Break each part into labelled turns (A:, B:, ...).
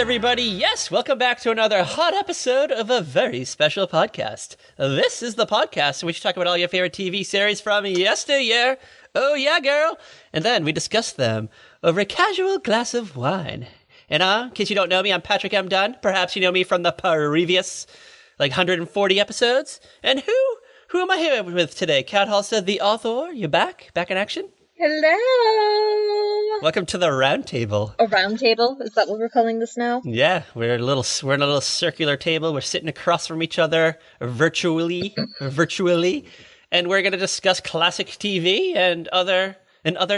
A: everybody. Yes, welcome back to another hot episode of a very special podcast. This is the podcast in which we talk about all your favorite TV series from yesteryear. Oh yeah, girl. And then we discuss them over a casual glass of wine. And in case you don't know me, I'm Patrick M. Dunn. Perhaps you know me from the previous, 140 episodes. And who am I here with today? Kat Halstead, the author. You back? Back in action?
B: Hello.
A: Welcome to the round table.
B: A round table? Is that what we're calling this now?
A: Yeah, we're in a little circular table. We're sitting across from each other virtually, and we're going to discuss classic TV and other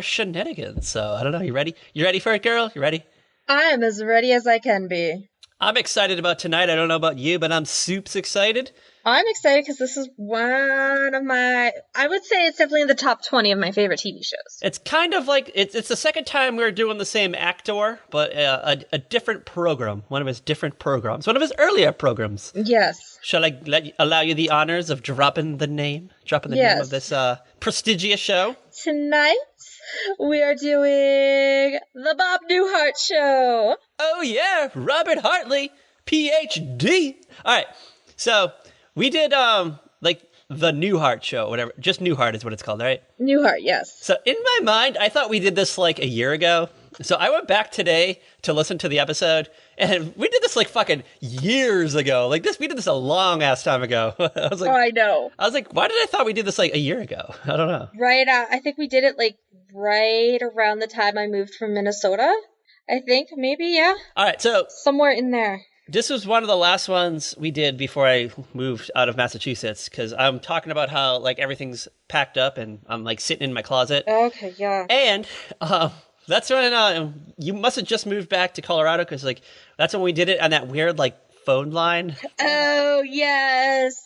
A: shenanigans. So I don't know. You ready? You ready for it, girl? You ready?
B: I am as ready as I can be.
A: I'm excited about tonight. I don't know about you, but I'm soups excited.
B: I'm excited because this is one of my, I would say it's definitely in the top 20 of my favorite TV shows.
A: It's kind of like, it's the second time we're doing the same actor, but a different program. One of his different programs. One of his earlier programs.
B: Yes.
A: Shall I allow you the honors of dropping the name
B: Yes.
A: name of this prestigious show?
B: Tonight, we are doing the Bob Newhart Show.
A: Oh yeah, Robert Hartley, P.H.D. All right, so we did the Newhart Show, whatever. Just Newhart is what it's called, right?
B: Newhart, yes.
A: So in my mind, I thought we did this like a year ago. So I went back today to listen to the episode, and we did this like fucking years ago. We did this a long ass time ago. I was like,
B: I know.
A: I was like, why did I thought we did this like a year ago? I don't know.
B: Right, I think we did it right around the time I moved from Minnesota. I think, maybe, yeah.
A: All right, so
B: somewhere in there.
A: This was one of the last ones we did before I moved out of Massachusetts, because I'm talking about how everything's packed up and I'm sitting in my closet.
B: Okay, yeah.
A: And that's when you must have just moved back to Colorado, because that's when we did it on that weird phone line.
B: Oh yes,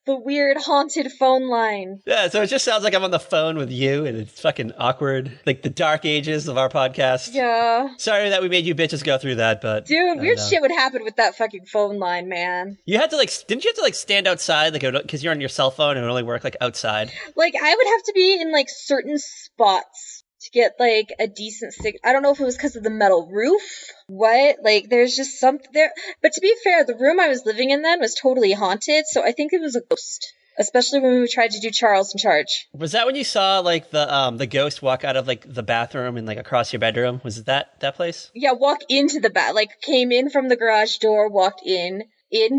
B: the weird haunted phone line.
A: Yeah, so it just sounds like I'm on the phone with you, and it's fucking awkward. Like the dark ages of our podcast.
B: Yeah.
A: Sorry that we made you bitches go through that, but
B: dude, weird shit would happen with that fucking phone line, man.
A: You had to didn't you have to stand outside, because you're on your cell phone and it would only work outside?
B: I would have to be in certain spots to get a decent I don't know if it was because of the metal roof. What? There's just something there. But to be fair, the room I was living in then was totally haunted, so I think it was a ghost. Especially when we tried to do Charles in Charge.
A: Was that when you saw the ghost walk out of the bathroom and across your bedroom? Was it that place?
B: Yeah, walk into the came in from the garage door, walked in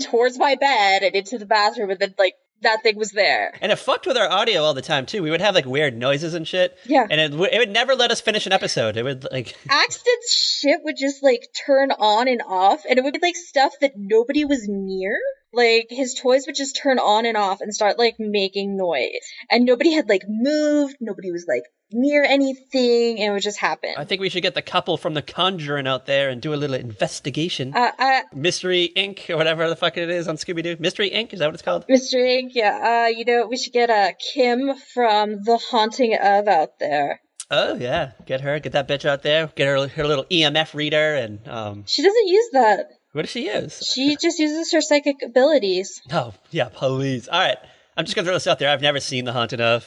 B: towards my bed and into the bathroom, and then that thing was there.
A: And it fucked with our audio all the time, too. We would have, weird noises and shit.
B: Yeah.
A: And it would never let us finish an episode. It would,
B: Axton's shit would just, turn on and off, and it would be, stuff that nobody was near. His toys would just turn on and off and start, making noise. And nobody had, moved. Nobody was, near anything, and it would just happen.
A: I think we should get the couple from The Conjuring out there and do a little investigation. Mystery Inc. or whatever the fuck it is on Scooby-Doo. Mystery Inc. Is that what it's called?
B: Mystery Inc. Yeah. We should get Kim from The Haunting of out there.
A: Oh yeah, get that bitch out there. Get her little EMF reader and
B: She doesn't use that.
A: What does she use?
B: She just uses her psychic abilities.
A: Oh yeah, please. All right, I'm just gonna throw this out there. I've never seen The Haunted of.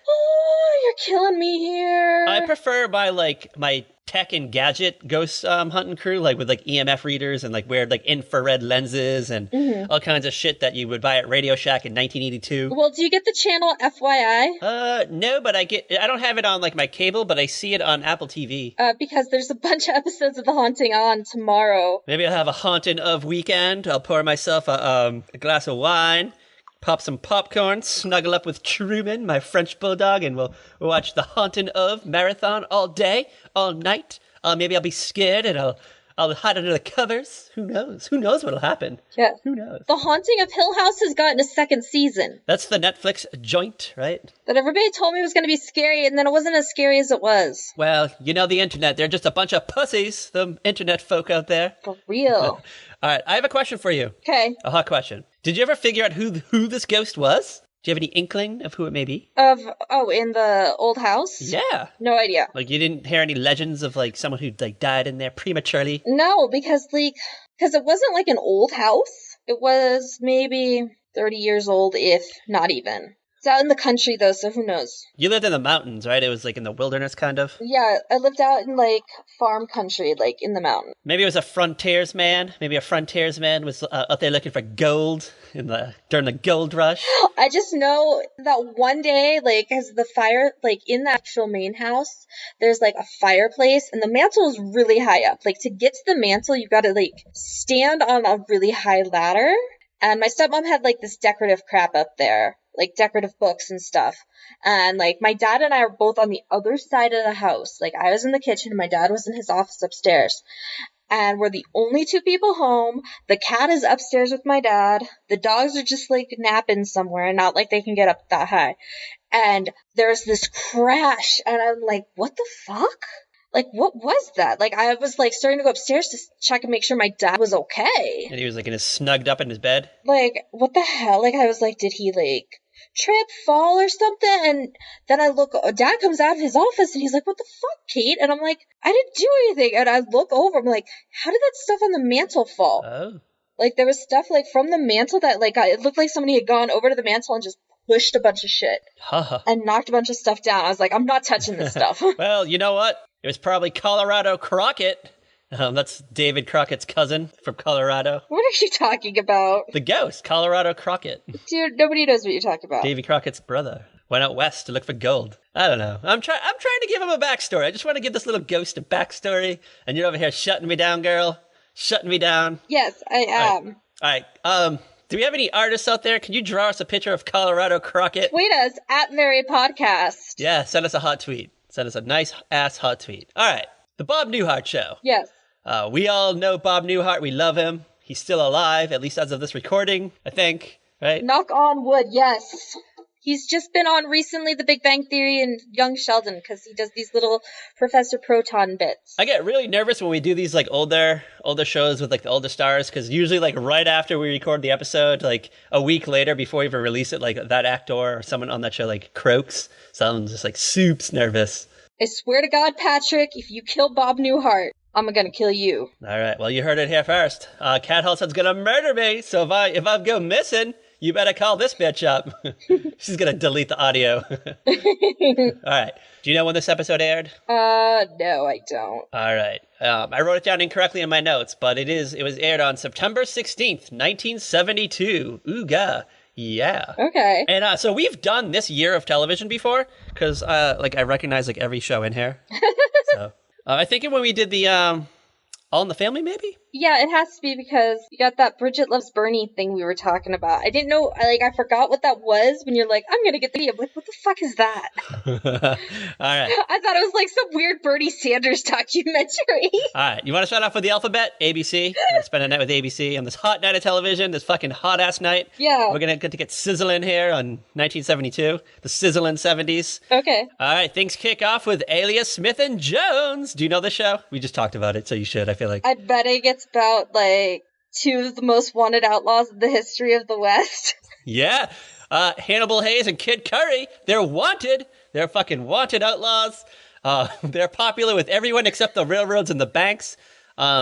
B: Oh, you're killing me here.
A: I prefer my tech and gadget ghost hunting crew, with EMF readers and weird infrared lenses and all kinds of shit that you would buy at Radio Shack in 1982.
B: Well, do you get the channel FYI?
A: No, but I don't have it on my cable, but I see it on Apple TV.
B: Because there's a bunch of episodes of The Haunting on tomorrow.
A: Maybe I'll have a haunting of weekend. I'll pour myself a glass of wine. Pop some popcorn, snuggle up with Truman, my French bulldog, and we'll watch The Haunting of marathon all day, all night. Maybe I'll be scared and I'll hide under the covers. Who knows? Who knows what'll happen?
B: Yeah.
A: Who knows?
B: The Haunting of Hill House has gotten a second season.
A: That's the Netflix joint, right?
B: That everybody told me was going to be scary, and then it wasn't as scary as it was.
A: Well, the internet. They're just a bunch of pussies, the internet folk out there.
B: For real.
A: All right, I have a question for you.
B: Okay.
A: A hot question. Did you ever figure out who this ghost was? Do you have any inkling of who it may be?
B: In the old house?
A: Yeah.
B: No idea.
A: You didn't hear any legends of someone who died in there prematurely?
B: No, because it wasn't an old house. It was maybe 30 years old, if not even. out in the country, though, so who knows?
A: You lived in the mountains, right? It was like in the wilderness, kind of?
B: Yeah, I lived out in, like, farm country, like, in the mountain.
A: Maybe it was a frontiersman. Maybe a frontiersman was out there looking for gold during the gold rush.
B: I just know that one day, like, as the fire, like, in the actual main house, there's, like, a fireplace, and the mantle is really high up. Like, to get to the mantle, you gotta, like, stand on a really high ladder. And my stepmom had, like, this decorative crap up there, like, decorative books and stuff. And, like, my dad and I were both on the other side of the house. Like, I was in the kitchen, and my dad was in his office upstairs. And we're the only two people home. The cat is upstairs with my dad. The dogs are just, like, napping somewhere, not like they can get up that high. And there's this crash, and I'm like, what the fuck? Like, what was that? Like, I was, like, starting to go upstairs to check and make sure my dad was okay.
A: And he was, like, snugged up in his bed?
B: Like, what the hell? Like, I was like, did he, like, trip, fall, or something? And then I look, Dad comes out of his office, and he's like, what the fuck, Kate? And I'm like, I didn't do anything. And I look over, I'm like, how did that stuff on the mantle fall?
A: Oh.
B: Like, there was stuff, like, from the mantle that, like, it looked like somebody had gone over to the mantle and just pushed a bunch of shit. And knocked a bunch of stuff down. I was like, I'm not touching this stuff.
A: Well, you know what? It was probably Colorado Crockett. That's David Crockett's cousin from Colorado.
B: What are you talking about?
A: The ghost, Colorado Crockett.
B: Dude, nobody knows what you're talking about.
A: Davy Crockett's brother went out west to look for gold. I don't know. I'm trying to give him a backstory. I just want to give this little ghost a backstory. And you're over here shutting me down, girl. Shutting me down.
B: Yes, I am.
A: All right. Do we have any artists out there? Can you draw us a picture of Colorado Crockett?
B: Tweet us at Mary Podcast.
A: Yeah, send us a hot tweet. Send us a nice ass hot tweet. All right. The Bob Newhart Show.
B: Yes.
A: We all know Bob Newhart. We love him. He's still alive, at least as of this recording, I think. Right?
B: Knock on wood, yes. He's just been on recently The Big Bang Theory and Young Sheldon because he does these little Professor Proton bits.
A: I get really nervous when we do these like older shows with like the older stars because usually like right after we record the episode, like a week later before we even release it, like that actor or someone on that show like croaks. So I'm just like soups nervous.
B: I swear to God, Patrick, if you kill Bob Newhart, I'm gonna kill you.
A: All right, well you heard it here first. Cat Halson's gonna murder me, so if I go missing, you better call this bitch up. She's going to delete the audio. All right. Do you know when this episode aired?
B: No, I don't.
A: All right. I wrote it down incorrectly in my notes, but it was aired on September 16th, 1972. Ooga. Yeah.
B: Okay.
A: And so we've done this year of television before, because I recognize like every show in here. So I think when we did the All in the Family, maybe?
B: Yeah, it has to be because you got that Bridget Loves Bernie thing we were talking about. I didn't know, I forgot what that was when you're like, I'm gonna get the video. I'm like, what the fuck is that?
A: All right.
B: I thought it was like some weird Bernie Sanders documentary.
A: All right. You want to start off with the alphabet? ABC. We're gonna spend a night with ABC on this hot night of television, this fucking hot-ass night.
B: Yeah.
A: We're gonna get to get sizzling here on 1972, the sizzling 70s.
B: Okay.
A: All right. Things kick off with Alias Smith and Jones. Do you know the show? We just talked about it, so you should, I feel like.
B: I bet it gets about, like, two of the most wanted outlaws in the history of the West.
A: Yeah. Hannibal Hayes and Kid Curry, they're wanted. They're fucking wanted outlaws. They're popular with everyone except the railroads and the banks.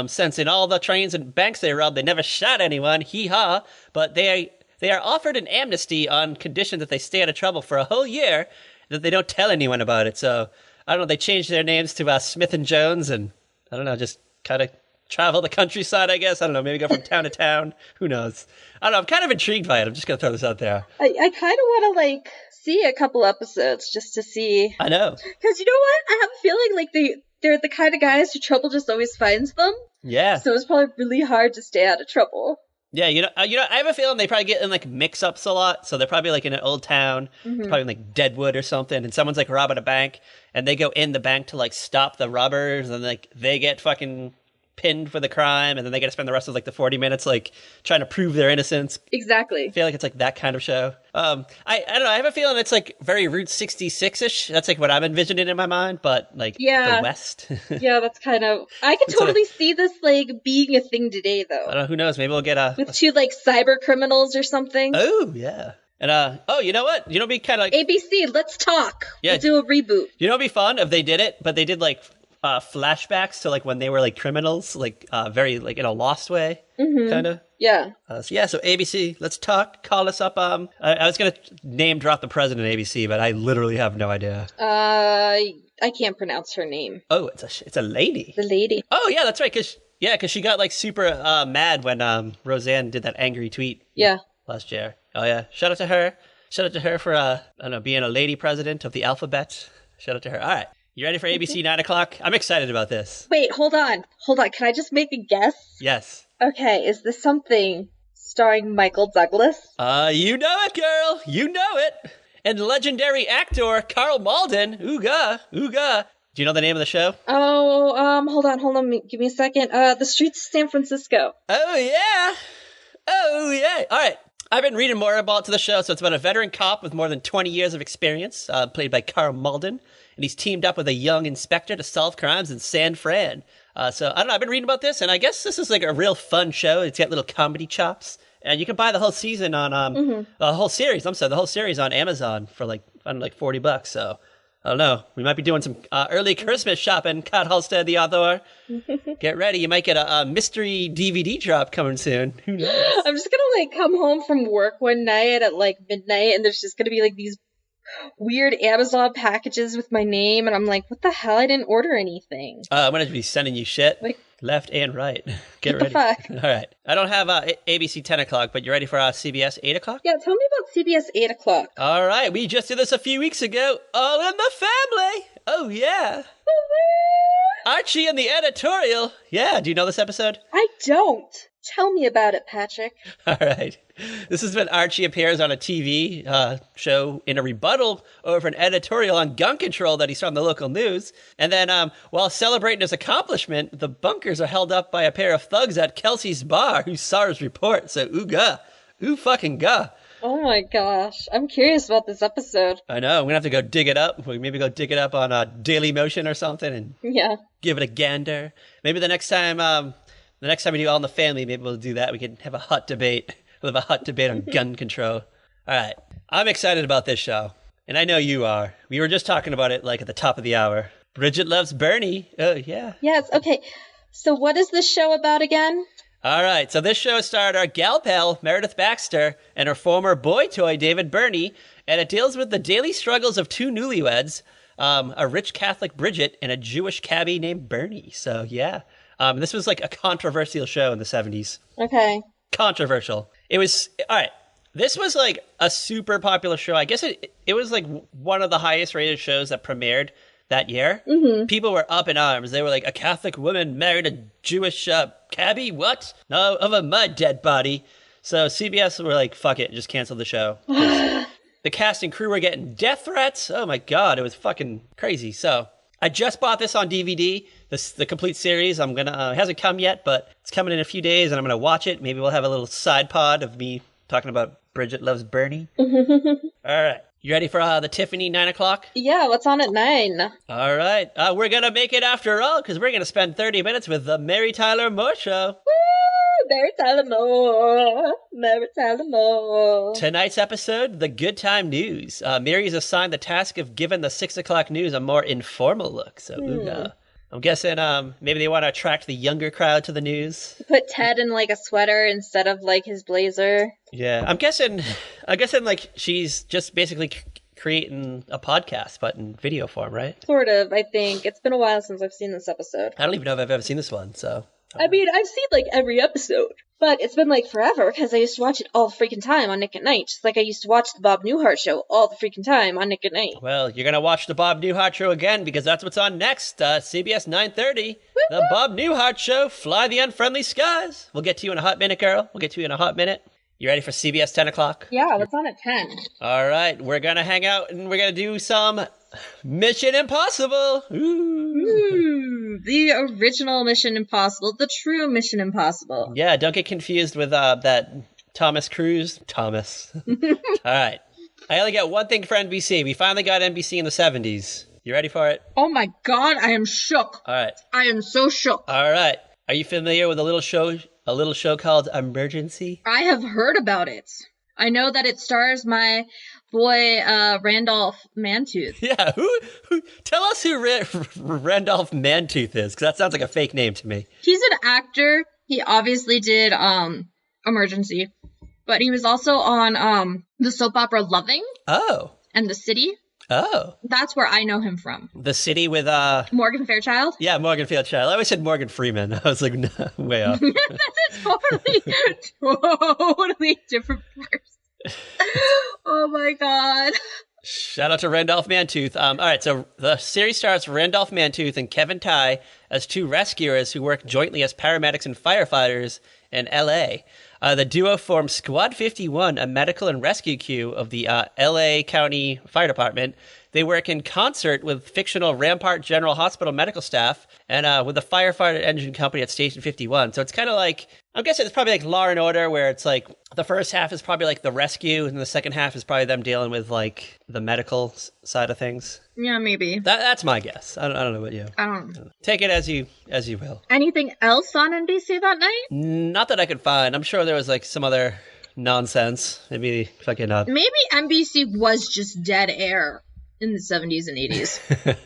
A: Since in all the trains and banks they robbed, they never shot anyone. Hee-haw. But they are offered an amnesty on condition that they stay out of trouble for a whole year, that they don't tell anyone about it. So, I don't know, they changed their names to Smith and Jones, and I don't know, just kind of travel the countryside, I guess. I don't know, maybe go from town to town. Who knows? I don't know, I'm kind of intrigued by it. I'm just going to throw this out there.
B: I kind of want to, like, see a couple episodes just to see.
A: I know.
B: Because you know what? I have a feeling, like, they're the kind of guys who trouble just always finds them.
A: Yeah.
B: So it's probably really hard to stay out of trouble.
A: Yeah, you know, I have a feeling they probably get in, like, mix-ups a lot. So they're probably, like, in an old town, probably in, like, Deadwood or something, and someone's, like, robbing a bank, and they go in the bank to, like, stop the robbers, and, like, they get fucking pinned for the crime, and then they get to spend the rest of, like, the 40 minutes, like, trying to prove their innocence.
B: Exactly.
A: I feel like it's, like, that kind of show. I don't know, I have a feeling it's, like, very Route 66-ish. That's, like, what I'm envisioning in my mind, but, like, the West.
B: Yeah, that's kind of... I could totally see this, like, being a thing today, though.
A: I don't know, who knows, maybe we'll get
B: with two, like, cyber criminals or something.
A: Oh, yeah. And, you know what? You know, it'd be kind of like...
B: ABC, let's talk.
A: Yeah.
B: We'll do a reboot.
A: You know, it'd be fun if they did it, but they did, like... flashbacks to like when they were like criminals, like very like in a lost way, kind of.
B: Yeah.
A: So ABC, let's talk. Call us up. I was gonna name drop the president of ABC, but I literally have no idea.
B: I can't pronounce her name.
A: Oh, it's a lady.
B: The lady.
A: Oh yeah, that's right. Cause she got like super mad when Roseanne did that angry tweet.
B: Yeah.
A: Last year. Oh yeah, shout out to her. Shout out to her for I don't know, being a lady president of the alphabet. Shout out to her. All right. You ready for ABC 9 o'clock? I'm excited about this.
B: Wait, hold on. Can I just make a guess?
A: Yes.
B: Okay, is this something starring Michael Douglas?
A: You know it, girl. You know it. And legendary actor Carl Malden. Ooga, ooga. Do you know the name of the show?
B: Oh, hold on. Give me a second. The Streets of San Francisco.
A: Oh, yeah. All right. I've been reading more about the show, so it's about a veteran cop with more than 20 years of experience, played by Carl Malden, and he's teamed up with a young inspector to solve crimes in San Fran. So, I don't know, I've been reading about this, and I guess this is like a real fun show. It's got little comedy chops, and you can buy the whole season on, the whole series on Amazon for like, I don't know, like $40, so... I don't know. We might be doing some early Christmas shopping. Kat Halstead, the author. Get ready. You might get a mystery DVD drop coming soon. Who knows?
B: I'm just going to, like, come home from work one night at, like, midnight, and there's just going to be, like, these weird Amazon packages with my name, and I'm like, what the hell? I didn't order anything.
A: I'm going to be sending you shit.
B: Like,
A: left and right. Get ready.
B: What the
A: fuck? All right. I don't have ABC 10 o'clock, but you ready for CBS 8 o'clock?
B: Yeah, tell me about CBS 8 o'clock.
A: All right. We just did this a few weeks ago. All in the Family. Oh, yeah. Archie and the editorial. Yeah. Do you know this episode?
B: I don't. Tell me about it, Patrick. All
A: right. This is when Archie appears on a TV show in a rebuttal over an editorial on gun control that he saw on the local news. And then while celebrating his accomplishment, the bunkers are held up by a pair of thugs at Kelsey's bar who saw his report. So, ooga. Ooh fucking ga.
B: Oh my gosh. I'm curious about this episode.
A: I know. I'm going to have to go dig it up. We maybe go dig it up on Daily Motion or something and give it a gander. Maybe the next time we do All in the Family, maybe we'll do that. We can have a hot debate. We'll have a hot debate on gun control. All right. I'm excited about this show. And I know you are. We were just talking about it like at the top of the hour. Bridget loves Bernie. Oh, yeah.
B: Yes. Okay. So what is this show about again?
A: All right. So this show starred our gal pal, Meredith Baxter, and her former boy toy, David Burney. And it deals with the daily struggles of two newlyweds, a rich Catholic Bridget and a Jewish cabbie named Bernie. So, yeah. This was like a controversial show in the 70s.
B: Okay.
A: Controversial. It was, all right, this was like a super popular show. I guess it was like one of the highest rated shows that premiered that year. Mm-hmm. People were up in arms. They were like, a Catholic woman married a Jewish cabbie? What? No, over my dead body. So CBS were like, fuck it, just cancel the show. The cast and crew were getting death threats. Oh my God, it was fucking crazy. So I just bought this on DVD, the complete series. I'm gonna, it hasn't come yet, but it's coming in a few days and I'm gonna watch it. Maybe we'll have a little side pod of me talking about Bridget Loves Bernie. All right. You ready for the Tiffany 9 o'clock?
B: Yeah, what's on at 9?
A: All right. We're gonna make it after all, because we're gonna spend 30 minutes with the Mary Tyler Moore Show.
B: Woo! Mary Tyler Moore. Mary Tyler Moore.
A: Tonight's episode, the Good Time News. Mary is assigned the task of giving the 6 o'clock news a more informal look. So, I'm guessing maybe they want to attract the younger crowd to the news.
B: Put Ted in like a sweater instead of like his blazer.
A: Yeah, I'm guessing like she's just basically creating a podcast, but in video form, right?
B: Sort of, I think. It's been a while since I've seen this episode.
A: I don't even know if I've ever seen this one, so.
B: I mean, I've seen like every episode, but it's been like forever because I used to watch it all the freaking time on Nick at Night. Just like I used to watch the Bob Newhart Show all the freaking time on Nick at Night.
A: Well, you're going to watch the Bob Newhart Show again because that's what's on next, CBS 9:30. The Bob Newhart Show, Fly the Unfriendly Skies. We'll get to you in a hot minute, girl. We'll get to you in a hot minute. You ready for CBS 10 o'clock?
B: Yeah, what's on at 10?
A: All right, we're going to hang out and we're going to do some Mission Impossible.
B: Ooh, the original Mission Impossible, the true Mission Impossible.
A: Yeah, don't get confused with that Thomas Cruise. Thomas. All right, I only got one thing for NBC. We finally got NBC in the 70s. You ready for it?
B: Oh my God, I am shook.
A: All right.
B: I am so shook.
A: All right. Are you familiar with a little show called Emergency?
B: I have heard about it. I know that it stars my boy Randolph Mantooth.
A: Yeah, who tell us who Randolph Mantooth is, because that sounds like a fake name to me.
B: He's an actor. He obviously did Emergency, but he was also on the soap opera Loving.
A: Oh.
B: And The City.
A: Oh.
B: That's where I know him from.
A: The City with
B: Morgan Fairchild?
A: Yeah, Morgan Fairchild. I always said Morgan Freeman. I was like, no, way off.
B: That's a totally different person. Oh my god.
A: Shout out to Randolph Mantooth. All right, so the series stars Randolph Mantooth and Kevin Tighe as two rescuers who work jointly as paramedics and firefighters in L.A. The duo formed Squad 51, a medical and rescue crew of the L.A. County Fire Department. They work in concert with fictional Rampart General Hospital medical staff and with the firefighter engine company at Station 51. So it's kind of like, I'm guessing it's probably like Law and Order, where it's like the first half is probably like the rescue, and the second half is probably them dealing with like the medical side of things.
B: Yeah, maybe.
A: That's my guess. I don't know about you.
B: I don't know.
A: Take it as you will.
B: Anything else on NBC that night?
A: Not that I could find. I'm sure there was like some other nonsense. Maybe fucking up.
B: Maybe NBC was just dead air in the 70s and 80s.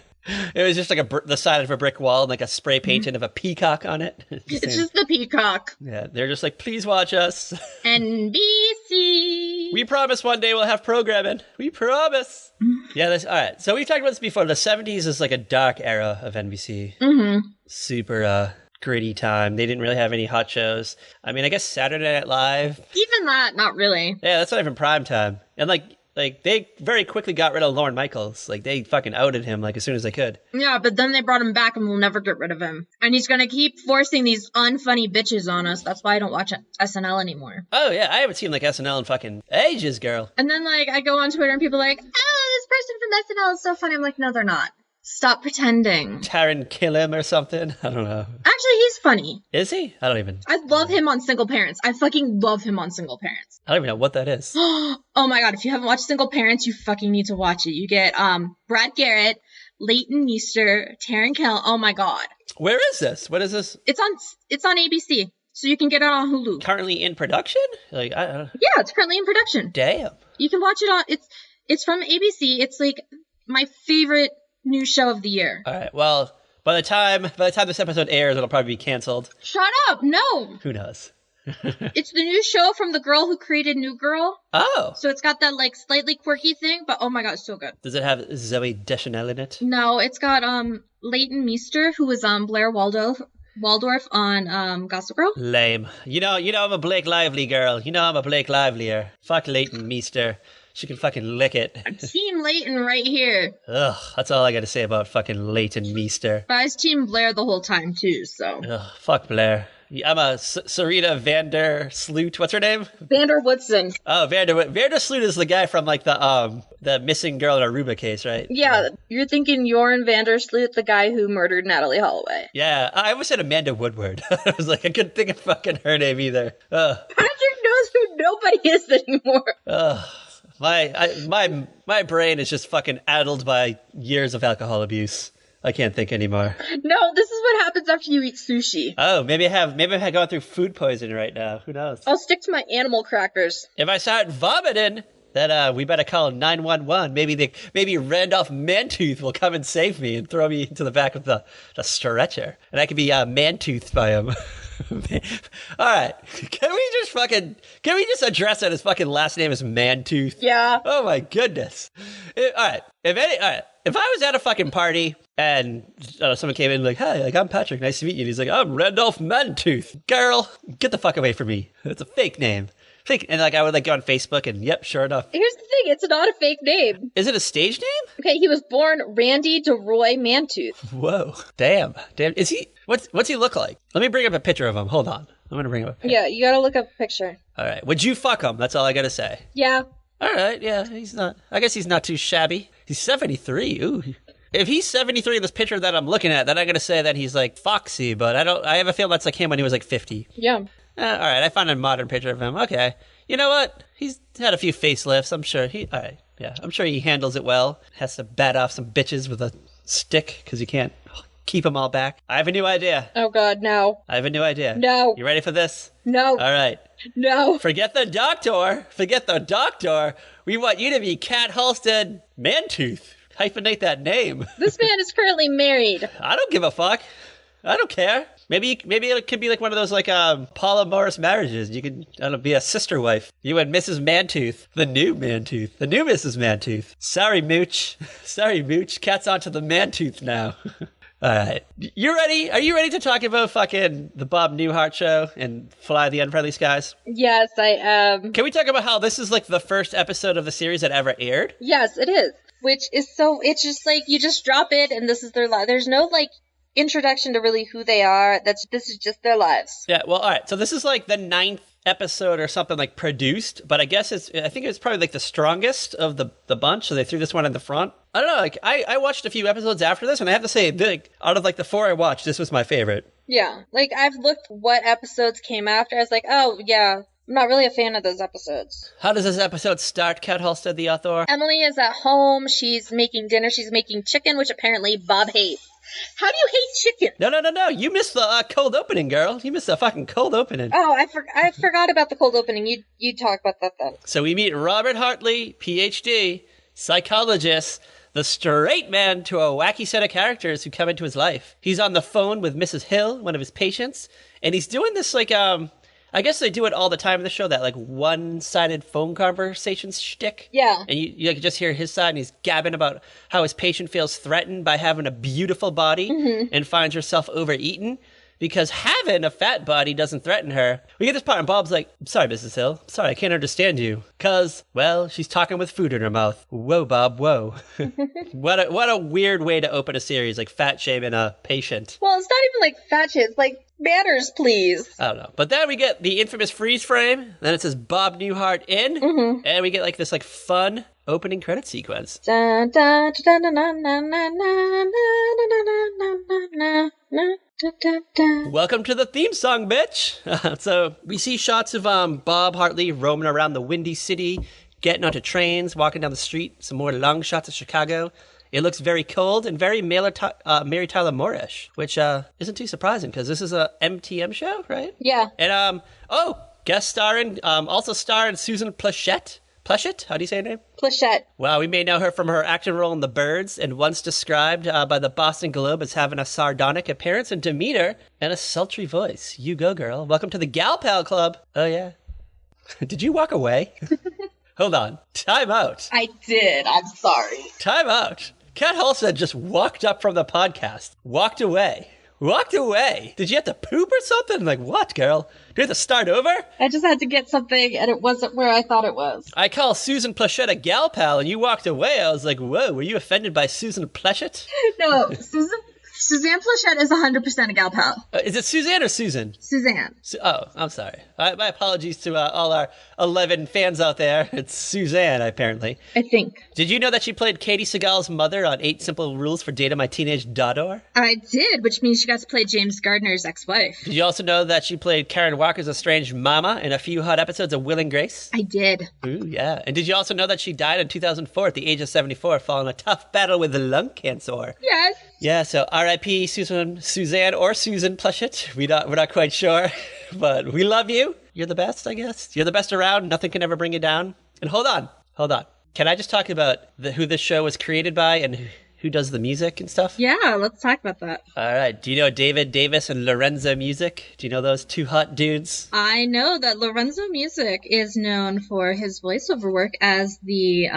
A: It was just like the side of a brick wall and like a spray painting of a peacock on it.
B: It's just the peacock.
A: Yeah, they're just like, please watch us.
B: NBC.
A: We promise one day we'll have programming. We promise. Yeah, all right. So we've talked about this before. The 70s is like a dark era of NBC.
B: Mm-hmm.
A: Super gritty time. They didn't really have any hot shows. I mean, I guess Saturday Night Live.
B: Even that, not really.
A: Yeah, that's not even prime time. And like they very quickly got rid of Lorne Michaels. Like they fucking outed him like as soon as they could.
B: Yeah, but then they brought him back and we'll never get rid of him. And he's gonna keep forcing these unfunny bitches on us. That's why I don't watch SNL anymore.
A: Oh yeah, I haven't seen like SNL in fucking ages, girl.
B: And then like I go on Twitter and people are like, oh, this person from SNL is so funny. I'm like, no, they're not. Stop pretending.
A: Taron Killam or something? I don't know.
B: Actually, he's funny.
A: Is he? I don't even.
B: I love him on Single Parents. I fucking love him on Single Parents.
A: I don't even know what that is.
B: Oh my god, if you haven't watched Single Parents, you fucking need to watch it. You get Brad Garrett, Leighton Meester, Taron Killam. Oh my god.
A: Where is this? What is this?
B: It's on ABC, so you can get it on Hulu.
A: Currently in production? Like I don't know.
B: Yeah, it's currently in production.
A: Damn.
B: You can watch it on. It's from ABC. It's like my favorite new show of the year.
A: All right. Well, by the time this episode airs, it'll probably be canceled.
B: Shut up! No.
A: Who knows?
B: It's the new show from the girl who created New Girl.
A: Oh.
B: So it's got that like slightly quirky thing, but oh my god, it's so good.
A: Does it have Zoe Deschanel in it?
B: No, it's got Leighton Meester, who was Blair Waldorf on Gossip Girl.
A: Lame. You know I'm a Blake Lively girl. You know I'm a Blake Livelier. Fuck Leighton Meester. She can fucking lick it.
B: Team Leighton right here.
A: Ugh, that's all I gotta say about fucking Leighton Meester.
B: But I was Team Blair the whole time too, so.
A: Ugh, fuck Blair. I'm a Sarita Vander Sloot. What's her name?
B: Vander Woodson.
A: Oh, Vander Sloot is the guy from like the missing girl in Aruba case, right?
B: Yeah, you're thinking Jorn Vandersloot, the guy who murdered Natalie Holloway.
A: Yeah, I almost said Amanda Woodward. I was like, I couldn't think of fucking her name either.
B: Patrick knows who nobody is anymore.
A: Ugh. My brain is just fucking addled by years of alcohol abuse. I can't think anymore.
B: No, this is what happens after you eat sushi.
A: Oh, maybe I have gone through food poisoning right now. Who knows?
B: I'll stick to my animal crackers.
A: If I start vomiting, then we better call 911. Maybe Randolph Mantooth will come and save me and throw me into the back of the stretcher, and I could be Mantoothed by him. All right, can we just address that his fucking last name is Mantooth?
B: Yeah.
A: Oh my goodness. All right. If I was at a fucking party and someone came in like, hi, like, I'm Patrick, nice to meet you. And he's like, I'm Randolph Mantooth. Girl, get the fuck away from me. It's a fake name. Fake. And like I would like go on Facebook and yep, sure enough.
B: Here's the thing, it's not a fake name.
A: Is it a stage name?
B: Okay, he was born Randy DeRoy Mantooth.
A: Whoa. Damn. Is he, what's he look like? Let me bring up a picture of him. Hold on. I'm going to bring up a picture.
B: Yeah, you gotta look up a picture.
A: All right. Would you fuck him? That's all I got to say.
B: Yeah.
A: All right. Yeah, I guess he's not too shabby. He's 73. Ooh. If he's 73 in this picture that I'm looking at, then I'm going to say that he's like foxy, but I have a feeling that's like him when he was like 50.
B: Yeah.
A: All right. I found a modern picture of him. Okay. You know what? He's had a few facelifts. I'm sure all right. Yeah. I'm sure he handles it well. Has to bat off some bitches with a stick because you can't keep them all back. I have a new idea.
B: Oh God, no.
A: I have a new idea.
B: No.
A: You ready for this?
B: No.
A: All right.
B: No.
A: Forget the doctor. Forget the doctor. We want you to be Cat Halstead Mantooth. Hyphenate that name.
B: This man is currently married.
A: I don't give a fuck. I don't care. Maybe it could be like one of those like polyamorous marriages. You could, I don't know, be a sister wife. You and Mrs. Mantooth, the new Mantooth, the new Mrs. Mantooth. Sorry, Mooch. Sorry, Mooch. Cat's onto the Mantooth now. All right. You ready? Are you ready to talk about fucking the Bob Newhart Show and Fly the Unfriendly Skies?
B: Yes, I am.
A: Can we talk about how this is like the first episode of the series that ever aired?
B: Yes, it is. Which is so, it's just like, you just drop it and this is their life. There's no like introduction to really who they are. This is just their lives.
A: Yeah, well, all right. So this is like the 9th episode or something like produced, but I think it's probably like the strongest of the bunch, so they threw this one in the front. I don't know, like I watched a few episodes after this, and I have to say, like, out of like the 4 I watched, this was my favorite.
B: Yeah, like I've looked what episodes came after. I was like, oh yeah, I'm not really a fan of those episodes.
A: How does this episode start, Cat Halstead, the author?
B: Emily is at home. She's making dinner. She's making chicken, which apparently Bob hates. How do you hate chicken?
A: No. You missed the cold opening, girl. You missed the fucking cold opening.
B: Oh, I forgot about the cold opening. You talk about that then.
A: So we meet Robert Hartley, P.H.D., psychologist, the straight man to a wacky set of characters who come into his life. He's on the phone with Mrs. Hill, one of his patients, and he's doing this like I guess they do it all the time in the show, that like one-sided phone conversation shtick.
B: Yeah.
A: And you can just hear his side, and he's gabbing about how his patient feels threatened by having a beautiful body and finds herself overeaten because having a fat body doesn't threaten her. We get this part, and Bob's like, I'm sorry, Mrs. Hill. I'm sorry, I can't understand you. Because, well, she's talking with food in her mouth. Whoa, Bob, whoa. What a weird way to open a series, like fat-shaming a patient.
B: Well, it's not even like fat shit. It's like, manners, please.
A: I don't know. But then we get the infamous freeze frame. Then it says Bob Newhart in. And we get like this like fun opening credit sequence.
B: Dun, dun, dun, dun, dun, dun, dun, dun, dun, dun, dun.
A: Welcome to the theme song, bitch. So we see shots of Bob Hartley roaming around the windy city, getting onto trains, walking down the street. Some more long shots of Chicago. It looks very cold and very Mary Tyler Moore-ish, which isn't too surprising because this is a MTM show, right?
B: Yeah.
A: And guest starring, also starring Suzanne Pleshette. Pleshette? How do you say her name?
B: Pleshette.
A: Wow, we may know her from her acting role in The Birds, and once described by the Boston Globe as having a sardonic appearance and demeanor and a sultry voice. You go, girl. Welcome to the Gal Pal Club. Oh, yeah. Did you walk away? Hold on. Time out.
B: I did. I'm sorry.
A: Time out. Cat Halstead just walked up from the podcast. Walked away. Did you have to poop or something? Like, what, girl? Do you have to start over?
B: I just had to get something, and it wasn't where I thought it was.
A: I call Susan Pleshette a gal pal, and you walked away. I was like, whoa, were you offended by Susan Pleshette?
B: No, Suzanne Pleshette is 100% a gal pal.
A: Is it Suzanne or Susan?
B: Suzanne.
A: I'm sorry. My apologies to all our 11 fans out there. It's Suzanne, apparently.
B: I think.
A: Did you know that she played Katie Seagal's mother on 8 Simple Rules for Dating My Teenage Daughter?
B: I did, which means she got to play James Gardner's ex-wife.
A: Did you also know that she played Karen Walker's estranged mama in a few hot episodes of Will and Grace?
B: I did.
A: Ooh, yeah. And did you also know that she died in 2004 at the age of 74 following a tough battle with lung cancer?
B: Yes.
A: Yeah, so R.I.P. Suzanne or Susan Pleshette. We're not quite sure, but we love you. You're the best, I guess. You're the best around. Nothing can ever bring you down. And hold on. Can I just talk about who this show was created by and who does the music and stuff?
B: Yeah, let's talk about that.
A: All right. Do you know David Davis and Lorenzo Music? Do you know those two hot dudes?
B: I know that Lorenzo Music is known for his voiceover work as the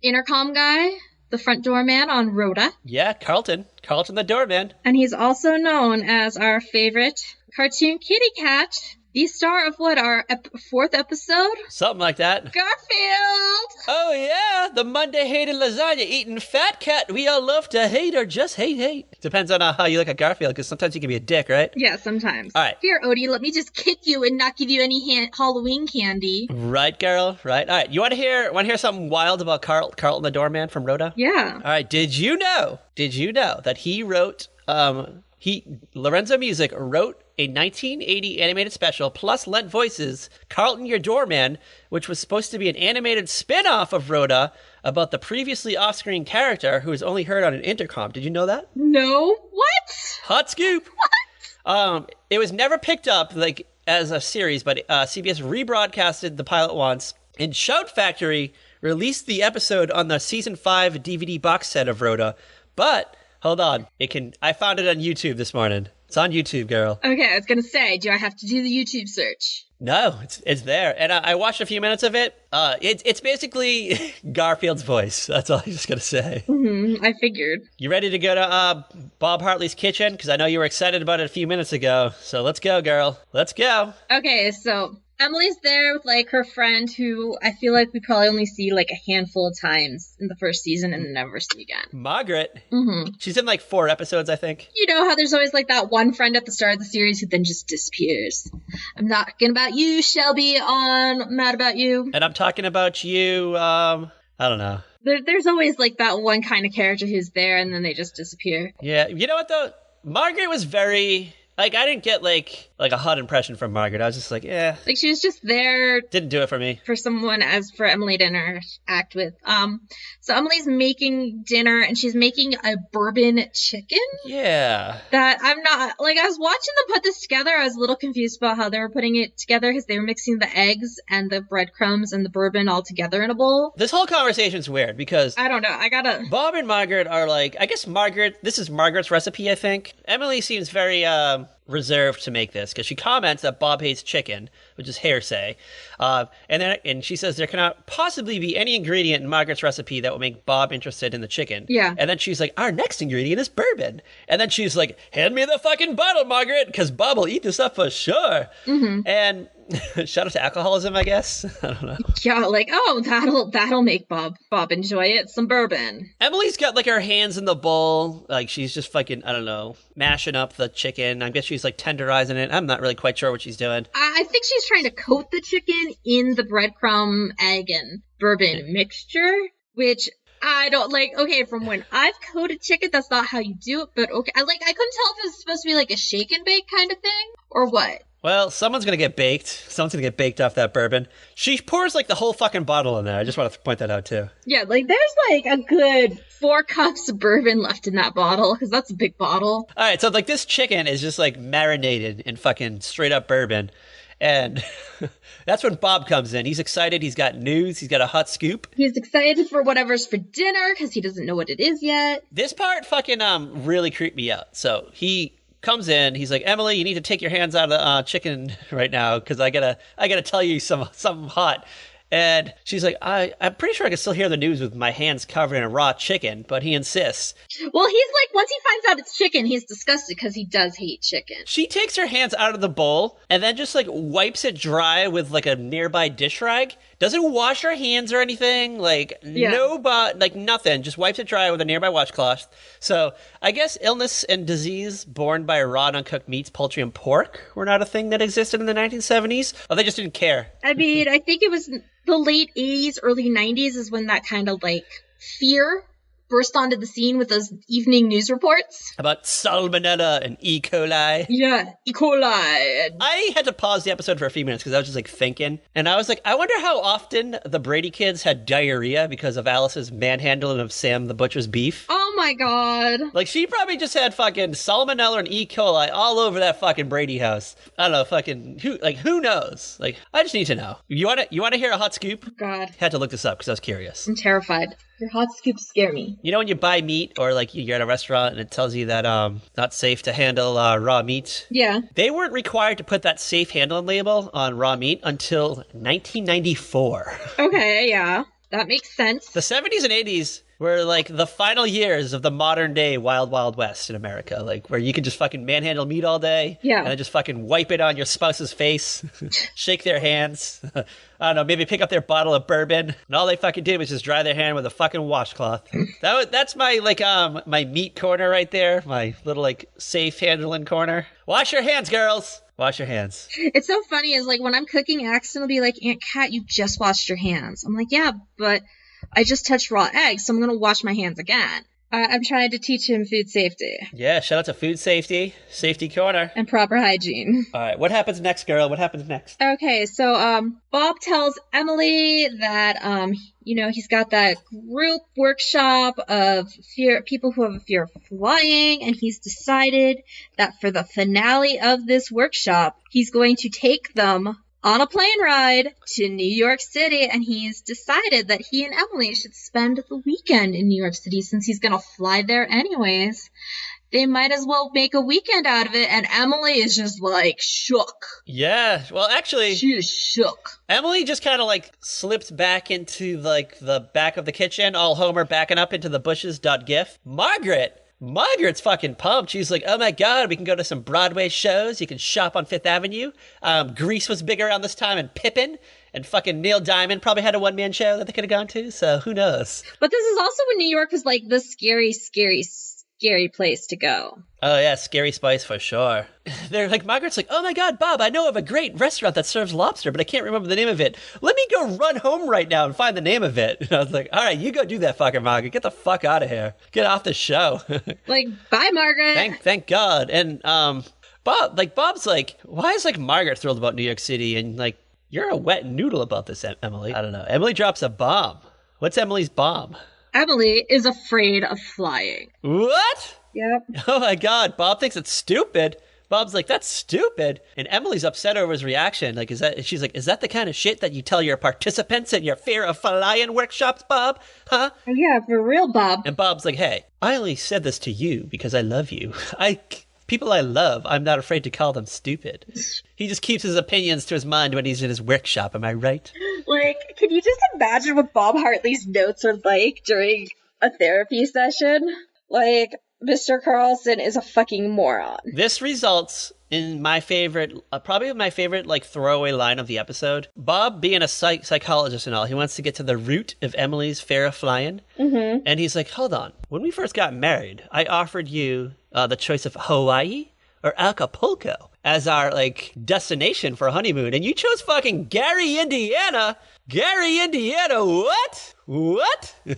B: intercom guy. The front doorman on Rhoda.
A: Yeah, Carlton the doorman.
B: And he's also known as our favorite cartoon kitty cat, the star of our 4th episode?
A: Something like that.
B: Garfield!
A: Oh yeah, the Monday hated lasagna eating fat cat we all love to hate or just hate. Depends on how you look at Garfield, because sometimes he can be a dick, right?
B: Yeah, sometimes.
A: All right.
B: Here, Odie, let me just kick you and not give you any Halloween candy.
A: Right, girl, right. All right, you want to hear something wild about Carlton the doorman from Rhoda?
B: Yeah.
A: All right, did you know that he wrote, Lorenzo Music wrote a 1980 animated special, plus lent voices, Carlton Your Doorman, which was supposed to be an animated spin-off of Rhoda about the previously off-screen character who was only heard on an intercom. Did you know that?
B: No. What?
A: Hot scoop! What? It was never picked up like as a series, but CBS rebroadcasted the pilot once, and Shout Factory released the episode on the season 5 DVD box set of Rhoda, but hold on, I found it on YouTube this morning. It's on YouTube, girl.
B: Okay, I was gonna say, do I have to do the YouTube search?
A: No, it's there, and I watched a few minutes of it. It's basically Garfield's voice. That's all I'm just gonna say.
B: I figured.
A: You ready to go to Bob Hartley's kitchen? Because I know you were excited about it a few minutes ago. So let's go, girl. Let's go.
B: Okay, so Emily's there with, like, her friend who I feel like we probably only see, like, a handful of times in the first season and never see again.
A: Margaret.
B: Mm-hmm.
A: She's in, like, 4 episodes, I think.
B: You know how there's always, like, that one friend at the start of the series who then just disappears. I'm not talking about you, Shelby, on Mad About You.
A: And I'm talking about you, I don't know.
B: There's always, like, that one kind of character who's there and then they just disappear.
A: Yeah, you know what, though? Margaret was very... Like, I didn't get, like a hot impression from Margaret. I was just like, yeah.
B: Like, she was just there.
A: Didn't do it for me.
B: For someone as for Emily to interact with. So Emily's making dinner, and she's making a bourbon chicken.
A: Yeah.
B: That I'm not, like, I was watching them put this together. I was a little confused about how they were putting it together, because they were mixing the eggs and the breadcrumbs and the bourbon all together in a bowl.
A: This whole conversation's weird, because...
B: I don't know,
A: Bob and Margaret are like, I guess this is Margaret's recipe, I think. Emily seems very, reserved to make this because she comments that Bob hates chicken, which is hearsay, and she says there cannot possibly be any ingredient in Margaret's recipe that will make Bob interested in the chicken.
B: Yeah.
A: And then she's like, our next ingredient is bourbon. And then she's like, hand me the fucking bottle, Margaret, because Bob will eat this up for sure. Mm-hmm. And shout out to alcoholism, I guess. I don't know.
B: Yeah, like, oh, that'll make Bob enjoy it. Some bourbon.
A: Emily's got, like, her hands in the bowl. Like, she's just fucking, I don't know, mashing up the chicken. I guess she's, like, tenderizing it. I'm not really quite sure what she's doing.
B: I think she's trying to coat the chicken in the breadcrumb, egg, and bourbon mixture, which... I don't like, okay, from when I've coated chicken, that's not how you do it, but okay. I couldn't tell if it was supposed to be like a shake and bake kind of thing, or what.
A: Well, someone's going to get baked. Someone's going to get baked off that bourbon. She pours, like, the whole fucking bottle in there. I just want to point that out, too.
B: Yeah, like, there's, like, a good 4 cups of bourbon left in that bottle, because that's a big bottle.
A: All right, so, like, this chicken is just, like, marinated in fucking straight-up bourbon. And that's when Bob comes in. He's excited. He's got news. He's got a hot scoop.
B: He's excited for whatever's for dinner, because he doesn't know what it is yet.
A: This part fucking really creeped me out. So he comes in. He's like, Emily, you need to take your hands out of the chicken right now, because I gotta tell you something hot. And she's like, I'm pretty sure I can still hear the news with my hands covered in a raw chicken, but he insists.
B: Well, he's like, once he finds out it's chicken, he's disgusted because he does hate chicken.
A: She takes her hands out of the bowl and then just, like, wipes it dry with, like, a nearby dish rag. Doesn't wash her hands or anything. Like, nothing. Just wipes it dry with a nearby washcloth. So, I guess illness and disease born by raw and uncooked meats, poultry, and pork were not a thing that existed in the 1970s. Or they just didn't care.
B: I mean, I think it was the late 80s, early 90s is when that kind of, like, fear burst onto the scene with those evening news reports.
A: About salmonella and E. coli.
B: Yeah, E. coli.
A: I had to pause the episode for a few minutes because I was just, like, thinking. And I was like, I wonder how often the Brady kids had diarrhea because of Alice's manhandling of Sam the Butcher's beef.
B: Oh my god.
A: Like, she probably just had fucking salmonella and E. coli all over that fucking Brady house. I don't know, fucking, who knows? Like, I just need to know. You want to hear a hot scoop?
B: Oh god.
A: Had to look this up because I was curious.
B: I'm terrified. Your hot scoops scare me.
A: You know when you buy meat or, like, you're at a restaurant and it tells you that not safe to handle raw meat?
B: Yeah.
A: They weren't required to put that safe handling label on raw meat until 1994.
B: Okay, yeah. That makes sense.
A: The 70s and 80s were, like, the final years of the modern day Wild Wild West in America, like, where you can just fucking manhandle meat all day.
B: Yeah.
A: And then just fucking wipe it on your spouse's face, shake their hands, I don't know, maybe pick up their bottle of bourbon, and all they fucking did was just dry their hand with a fucking washcloth. That's my, like, my meat corner right there, my little, like, safe handling corner. Wash your hands, girls! Wash your hands.
B: It's so funny, is like, when I'm cooking, Axton will be like, Aunt Kat, you just washed your hands. I'm like, yeah, but I just touched raw eggs, so I'm going to wash my hands again. I'm trying to teach him food safety.
A: Yeah, shout out to food safety, safety corner.
B: And proper hygiene.
A: All right, what happens next, girl? What happens next?
B: Okay, so Bob tells Emily that he's got that group workshop of people who have a fear of flying, and he's decided that for the finale of this workshop, he's going to take them on a plane ride to New York City, and he's decided that he and Emily should spend the weekend in New York City since he's going to fly there anyways. They might as well make a weekend out of it, and Emily is just, shook.
A: Yeah, well, actually...
B: She's shook.
A: Emily just kind of, slipped back into, the back of the kitchen, all Homer backing up into the bushes.gif. Margaret's fucking pumped. She's like, oh my god, we can go to some Broadway shows. You can shop on Fifth Avenue. Grease was big around this time, and Pippin and fucking Neil Diamond probably had a one-man show that they could have gone to, so who knows?
B: But this is also when New York was, the scary place to go.
A: Oh yeah, Scary Spice for sure. They're Margaret's like, oh my god, Bob, I know of a great restaurant that serves lobster, but I can't remember the name of it. Let me go run home right now and find the name of it. And I was like, all right, you go do that, fucking Margaret. Get the fuck out of here. Get off the show.
B: Bye, Margaret.
A: Thank God. And Bob's like, why is Margaret thrilled about New York City? And you're a wet noodle about this, Emily. I don't know. Emily drops a bomb. What's Emily's bomb?
B: Emily is afraid of flying.
A: What?
B: Yep.
A: Oh my god, Bob thinks it's stupid. Bob's like, that's stupid. And Emily's upset over his reaction. She's like, is that the kind of shit that you tell your participants in your fear of flying workshops, Bob? Huh?
B: Oh yeah, for real, Bob.
A: And Bob's like, hey, I only said this to you because I love you. People I love, I'm not afraid to call them stupid. He just keeps his opinions to his mind when he's in his workshop, am I right?
B: Can you just imagine what Bob Hartley's notes are like during a therapy session? Mr. Carlson is a fucking moron.
A: This results in my favorite, probably my favorite, throwaway line of the episode. Bob, being a psychologist and all, he wants to get to the root of Emily's fear of flying. Mm-hmm. And he's like, hold on. When we first got married, I offered you the choice of Hawaii or Acapulco as our, destination for a honeymoon. And you chose fucking Gary, Indiana. Gary, Indiana, what? What?
B: He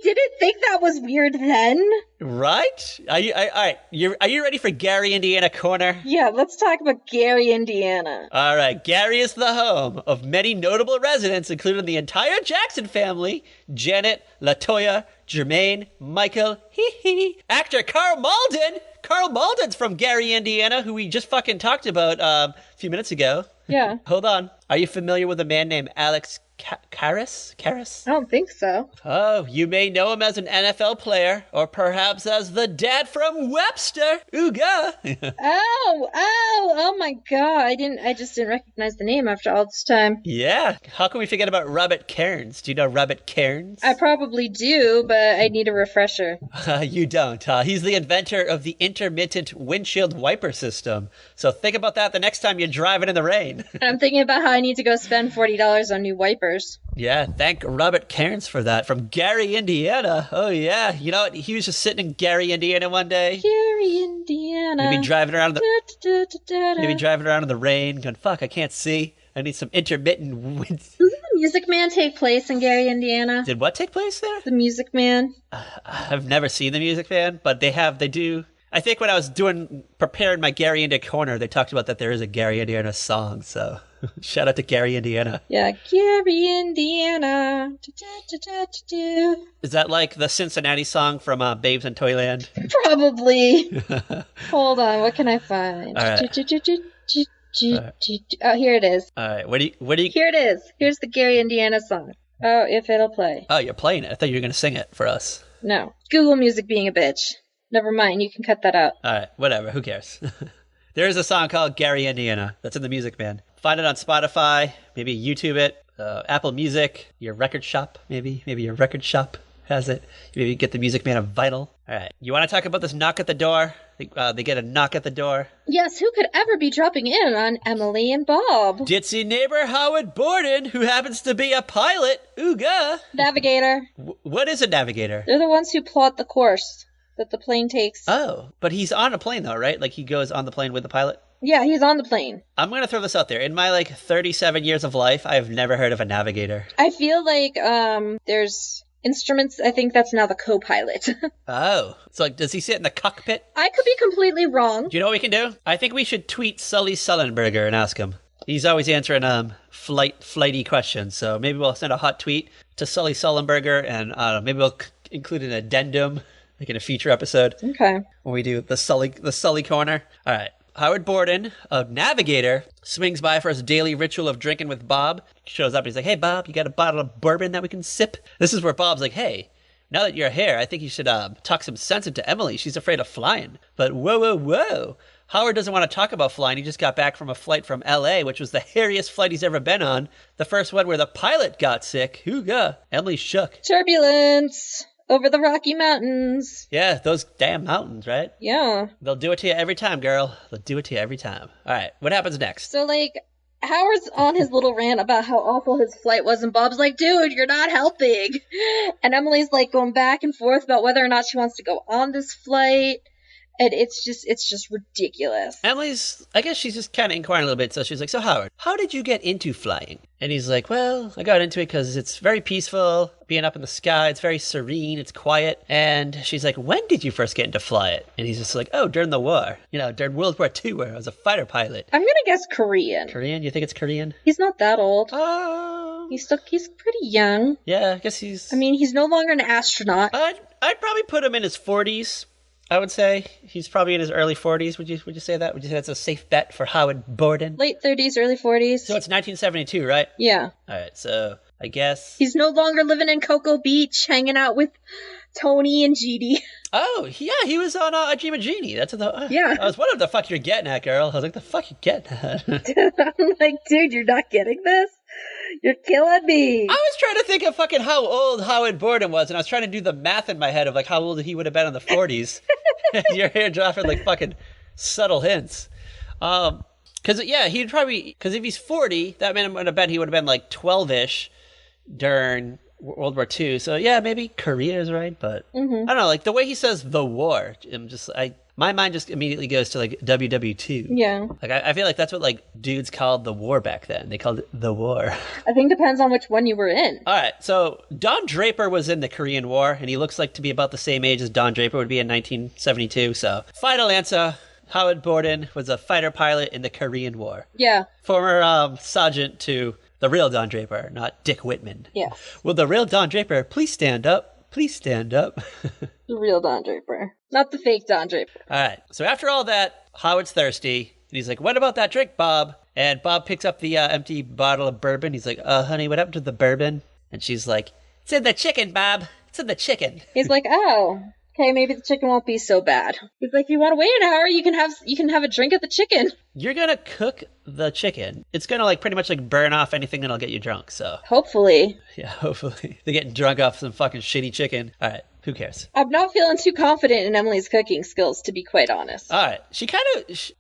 B: didn't think that was weird then.
A: Right? All right. Are you ready for Gary, Indiana Corner?
B: Yeah, let's talk about Gary, Indiana.
A: All right. Gary is the home of many notable residents, including the entire Jackson family, Janet, LaToya, Jermaine, Michael, actor Carl Malden. Carl Malden's from Gary, Indiana, who we just fucking talked about a few minutes ago.
B: Yeah.
A: Hold on. Are you familiar with a man named Alex Karras?
B: I don't think so.
A: Oh, you may know him as an NFL player, or perhaps as the dad from Webster. Ooga.
B: oh my god. I just didn't recognize the name after all this time.
A: Yeah. How can we forget about Robert Cairns? Do you know Robert Cairns?
B: I probably do, but I need a refresher.
A: You don't, huh? He's the inventor of the intermittent windshield wiper system. So think about that the next time you're driving in the rain.
B: I'm thinking about how I need to go spend $40 on new wipers.
A: Yeah, thank Robert Cairns for that. From Gary, Indiana. Oh, yeah. You know what? He was just sitting in Gary, Indiana one day.
B: Gary, Indiana.
A: Maybe driving around in the rain, going, fuck, I can't see. I need some intermittent wind.
B: Doesn't the Music Man take place in Gary, Indiana?
A: Did what take place there?
B: The Music Man.
A: I've never seen the Music Man, but they do. I think when I was preparing my Gary, Indiana corner, they talked about that there is a Gary, Indiana song, so shout out to Gary, Indiana.
B: Yeah, Gary, Indiana.
A: Is that like the Cincinnati song from Babes in Toyland?
B: Probably. Hold on, what can I find?
A: All right.
B: Oh, here it is.
A: All right, what do you?
B: Here it is. Here's the Gary, Indiana song. Oh, if it'll play.
A: Oh, you're playing it. I thought you were going to sing it for us.
B: No. Google Music being a bitch. Never mind, you can cut that out.
A: All right, whatever, who cares? There is a song called Gary, Indiana. That's in the Music Man. Find it on Spotify, maybe YouTube it, Apple Music, your record shop, maybe your record shop has it. Maybe get the Music Man on vinyl. All right, you want to talk about this knock at the door? They get a knock at the door.
B: Yes, who could ever be dropping in on Emily and Bob?
A: Ditzy neighbor Howard Borden, who happens to be a pilot. Ooga.
B: Navigator.
A: What is a navigator?
B: They're the ones who plot the course that the plane takes.
A: Oh, but he's on a plane though, right? He goes on the plane with the pilot?
B: Yeah, he's on the plane.
A: I'm going to throw this out there. In my 37 years of life, I've never heard of a navigator.
B: I feel like there's instruments, I think that's now the co-pilot.
A: Oh. So, like, does he sit in the cockpit?
B: I could be completely wrong.
A: Do you know what we can do? I think we should tweet Sully Sullenberger and ask him. He's always answering flighty questions, so maybe we'll send a hot tweet to Sully Sullenberger, and I don't know, maybe we'll include an addendum, like in a feature episode.
B: Okay.
A: When we do the Sully Corner. All right. Howard Borden, a navigator, swings by for his daily ritual of drinking with Bob. He shows up and he's like, "Hey, Bob, you got a bottle of bourbon that we can sip?" This is where Bob's like, "Hey, now that you're here, I think you should talk some sense into Emily. She's afraid of flying." But whoa. Howard doesn't want to talk about flying. He just got back from a flight from L.A., which was the hairiest flight he's ever been on. The first one where the pilot got sick. Hooga. Emily shook.
B: Turbulence over the Rocky Mountains.
A: Yeah, those damn mountains, right?
B: Yeah.
A: They'll do it to you every time, girl. They'll do it to you every time. All right, what happens next?
B: So, like, Howard's on his little rant about how awful his flight was, and Bob's like, "Dude, you're not helping." And Emily's, like, going back and forth about whether or not she wants to go on this flight. And it's just ridiculous.
A: Emily's, I guess she's just kind of inquiring a little bit. So she's like, "So Howard, how did you get into flying?" And he's like, "Well, I got into it because it's very peaceful, being up in the sky. It's very serene. It's quiet." And she's like, "When did you first get into fly it?" And he's just like, "Oh, during the war. You know, during World War II, where I was a fighter pilot."
B: I'm gonna guess Korean.
A: Korean? You think it's Korean?
B: He's not that old. He's pretty young.
A: Yeah, I guess he's...
B: I mean, he's no longer an astronaut.
A: I'd probably put him in his 40s. I would say he's probably in his early 40s. Would you say that? Would you say that's a safe bet for Howard Borden?
B: Late 30s, early 40s.
A: So it's 1972, right?
B: Yeah.
A: All right, so I guess...
B: He's no longer living in Cocoa Beach, hanging out with Tony and GD.
A: Oh, yeah, he was on A Dream of Jeannie. That's the...
B: Yeah.
A: I was wondering what the fuck you're getting at, girl. I was like, the fuck you getting at?
B: I'm like, dude, you're not getting this? You're killing me.
A: I was trying to think of fucking how old Howard Borden was, and I was trying to do the math in my head of like how old he would have been in the 40s. You're here dropping like fucking subtle hints. Because yeah, he'd probably, because if he's 40, that meant I bet he would have been like 12-ish during World War II. So yeah, maybe Korea is right, but I don't know. Like the way he says the war, my mind just immediately goes to like WW2.
B: Yeah.
A: Like I feel like that's what like dudes called the war back then. They called it the war.
B: I think it depends on which one you were in.
A: All right. So Don Draper was in the Korean War, and he looks like to be about the same age as Don Draper would be in 1972. So final answer, Howard Borden was a fighter pilot in the Korean War.
B: Yeah.
A: Former sergeant to the real Don Draper, not Dick Whitman.
B: Yeah.
A: Will the real Don Draper please stand up? Please stand up.
B: The real Don Draper. Not the fake Don Draper.
A: All right. So after all that, Howard's thirsty. And he's like, "What about that drink, Bob?" And Bob picks up the empty bottle of bourbon. He's like, "Honey, what happened to the bourbon?" And she's like, "It's in the chicken, Bob. It's in the chicken."
B: He's like, "Oh, okay, maybe the chicken won't be so bad." He's like, "If you want to wait an hour, you can have a drink at the chicken."
A: You're going to cook the chicken. It's going to like pretty much like burn off anything that'll get you drunk. So
B: hopefully.
A: Yeah, hopefully. They're getting drunk off some fucking shitty chicken. All right. Who cares?
B: I'm not feeling too confident in Emily's cooking skills, to be quite honest.
A: All right.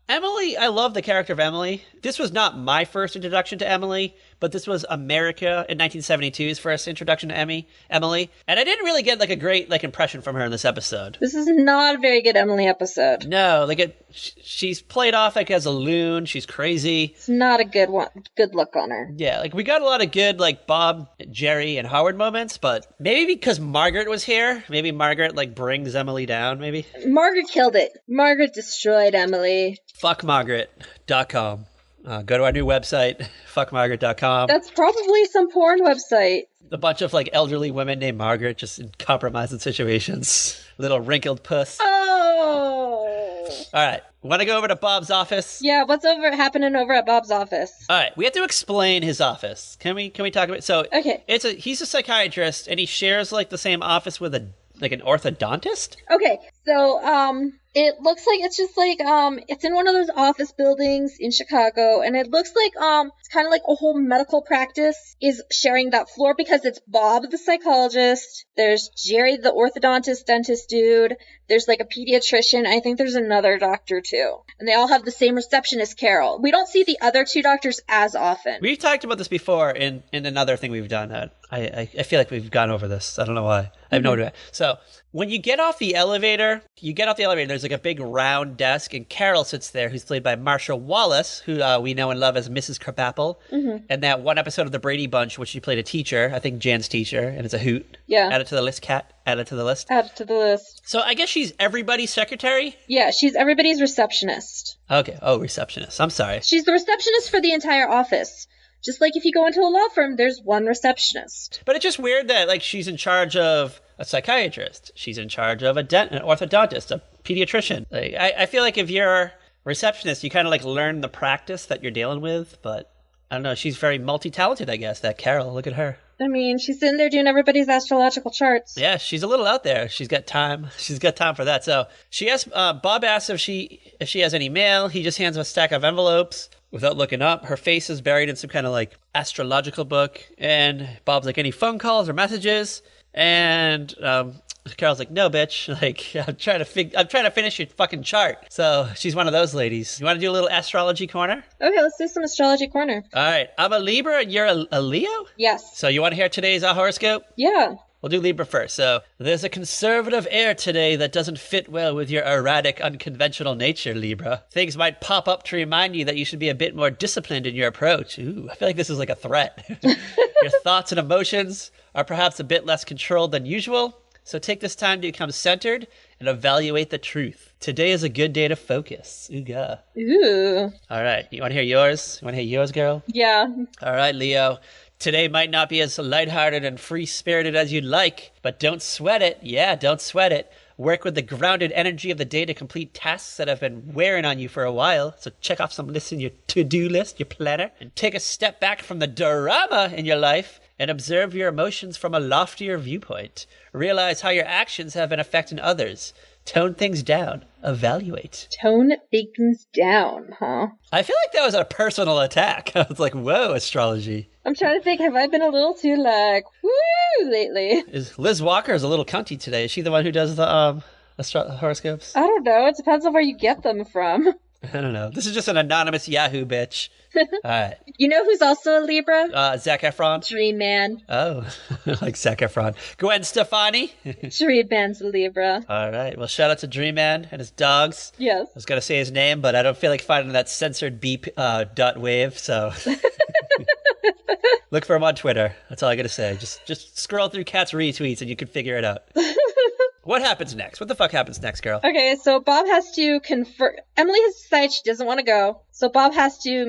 A: Emily, I love the character of Emily. This was not my first introduction to Emily, but this was America in 1972's first introduction to Emily. And I didn't really get like a great like impression from her in this episode.
B: This is not a very good Emily episode.
A: No, she's played off like as a loon. She's crazy.
B: It's not a good look on her.
A: Yeah, like we got a lot of good like Bob, Jerry, and Howard moments, but maybe because Margaret was here, maybe Margaret like brings Emily down, maybe.
B: Margaret killed it. Margaret destroyed Emily.
A: Fuckmargaret.com. Go to our new website, fuckmargaret.com.
B: That's probably some porn website.
A: A bunch of like elderly women named Margaret just in compromising situations. Little wrinkled puss.
B: Oh.
A: All right. Want to go over to Bob's office?
B: Yeah, what's happening over at Bob's office?
A: All right, we have to explain his office. Can we talk about? So
B: okay,
A: he's a psychiatrist, and he shares like the same office with an orthodontist.
B: Okay, so it looks like it's just like it's in one of those office buildings in Chicago, and it looks like it's kind of like a whole medical practice is sharing that floor because it's Bob the psychologist, there's Jerry the orthodontist dentist dude, there's like a pediatrician, I think there's another doctor too, and they all have the same receptionist, Carol. We don't see the other two doctors as often.
A: We've talked about this before in another thing we've done, I feel like we've gone over this. I don't know why. I have no idea. So when you get off the elevator, there's like a big round desk, and Carol sits there, who's played by Marsha Wallace, who we know and love as Mrs. Krabappel. And that one episode of The Brady Bunch, which she played a teacher, I think Jan's teacher, and it's a hoot.
B: Yeah.
A: Add it to the list, Kat. Add it to the list.
B: Add it to the list.
A: So I guess she's everybody's secretary?
B: Yeah, she's everybody's receptionist.
A: Okay. Oh, receptionist. I'm sorry.
B: She's the receptionist for the entire office. Just like if you go into a law firm, there's one receptionist.
A: But it's just weird that, like, she's in charge of a psychiatrist. She's in charge of an orthodontist, a pediatrician. Like, I feel like if you're a receptionist, you kind of, like, learn the practice that you're dealing with. But, I don't know, she's very multi-talented, I guess, that Carol. Look at her.
B: I mean, she's sitting there doing everybody's astrological charts.
A: Yeah, she's a little out there. She's got time. She's got time for that. So she asks, Bob asks if she has any mail. He just hands him a stack of envelopes. Without looking up, her face is buried in some kind of like astrological book. And Bob's like, any phone calls or messages? And Carol's like, no, bitch. Like, I'm trying to finish your fucking chart. So she's one of those ladies. You want to do a little astrology corner?
B: Okay, let's do some astrology corner.
A: All right. I'm a Libra and you're a Leo?
B: Yes.
A: So you want to hear today's horoscope?
B: Yeah.
A: We'll do Libra first. So, there's a conservative air today that doesn't fit well with your erratic, unconventional nature, Libra. Things might pop up to remind you that you should be a bit more disciplined in your approach. Ooh, I feel like this is like a threat. Your thoughts and emotions are perhaps a bit less controlled than usual, so take this time to become centered and evaluate the truth. Today is a good day to focus. Ooga.
B: Ooh.
A: All right, you want to hear yours? You want to hear yours, girl?
B: Yeah.
A: All right, Leo. Today might not be as lighthearted and free-spirited as you'd like, but don't sweat it. Yeah, don't sweat it. Work with the grounded energy of the day to complete tasks that have been wearing on you for a while. So check off some lists in your to-do list, your planner, and take a step back from the drama in your life and observe your emotions from a loftier viewpoint. Realize how your actions have been affecting others. Tone things down. Evaluate.
B: Tone things down, huh?
A: I feel like that was a personal attack. I was like, whoa, astrology.
B: I'm trying to think, have I been a little too, like, woo, lately?
A: Liz Walker is a little cunty today. Is she the one who does the horoscopes?
B: I don't know. It depends on where you get them from.
A: I don't know. This is just an anonymous Yahoo bitch. All right.
B: You know who's also a Libra?
A: Zac Efron.
B: Dream Man.
A: Oh, like Zac Efron. Gwen Stefani.
B: Dream Man's a Libra.
A: All right. Well, shout out to Dream Man and his dogs.
B: Yes.
A: I was going to say his name, but I don't feel like finding that censored beep dot wave, so... Look for him on Twitter. That's all I got to say. Just scroll through Kat's retweets and you can figure it out. What happens next? What the fuck happens next, girl?
B: Okay, so Bob has to confirm. Emily has decided she doesn't want to go. So Bob has to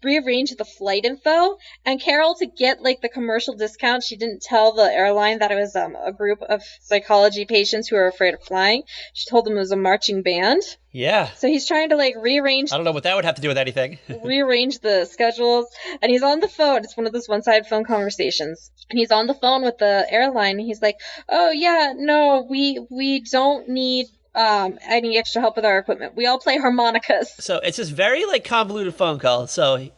B: rearrange the flight info. And Carol, to get like the commercial discount, she didn't tell the airline that it was a group of psychology patients who are afraid of flying. She told them it was a marching band.
A: Yeah.
B: So he's trying to like rearrange.
A: I don't know what that would have to do with anything.
B: Rearrange the schedules. And he's on the phone. It's one of those one-sided phone conversations. And he's on the phone with the airline. And he's like, oh yeah, no, we don't need any extra help with our equipment. We all play harmonicas.
A: So it's this very like convoluted phone call. So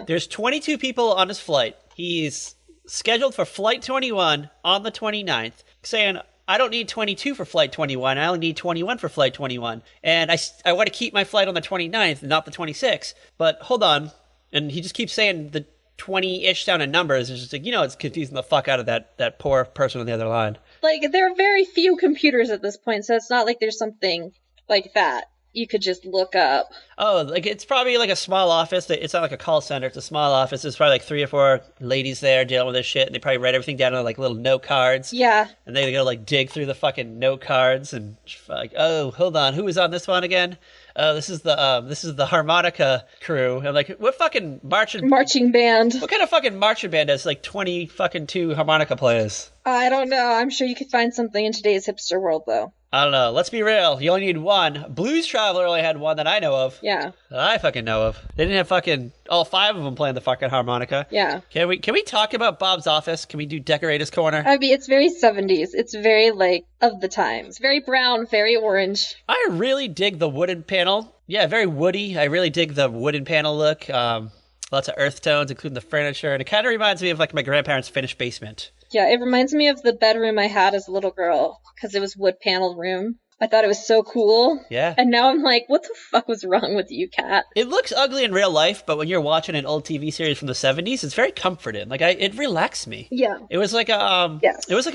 A: there's 22 people on his flight. He's scheduled for flight 21 on the 29th, saying, I don't need 22 for flight 21. I only need 21 for flight 21. And I want to keep my flight on the 29th, not the 26th. But hold on. And he just keeps saying the 20-ish down in numbers. It's just like, it's confusing the fuck out of that poor person on the other line. Like,
B: there are very few computers at this point, so it's not like there's something like that you could just look up.
A: Oh, like it's probably like a small office. It's not like a call center. It's a small office. There's probably like 3 or 4 ladies there dealing with this shit. And they probably write everything down on like little note cards.
B: Yeah.
A: And they go like dig through the fucking note cards and like, oh, hold on, who was on this one again? Oh, this is the harmonica crew. And like, what fucking
B: marching band?
A: What kind of fucking marching band has like 20 fucking 2 harmonica players?
B: I don't know. I'm sure you could find something in today's hipster world, though.
A: I don't know. Let's be real. You only need one. Blues Traveler only had one that I know of.
B: Yeah.
A: That I fucking know of. They didn't have fucking all 5 of them playing the fucking harmonica.
B: Yeah.
A: Can we talk about Bob's office? Can we do Decorator's Corner?
B: I mean, it's very 70s. It's very, like, of the times. Very brown, very orange.
A: I really dig the wooden panel. Yeah, very woody. I really dig the wooden panel look. Lots of earth tones, including the furniture. And it kind of reminds me of, like, my grandparents' finished basement.
B: Yeah, it reminds me of the bedroom I had as a little girl, because it was wood-paneled room. I thought it was so cool.
A: Yeah.
B: And now I'm like, what the fuck was wrong with you, cat?
A: It looks ugly in real life, but when you're watching an old TV series from the 70s, it's very comforting. Like it relaxed me.
B: Yeah.
A: It was like a
B: Yes.
A: it was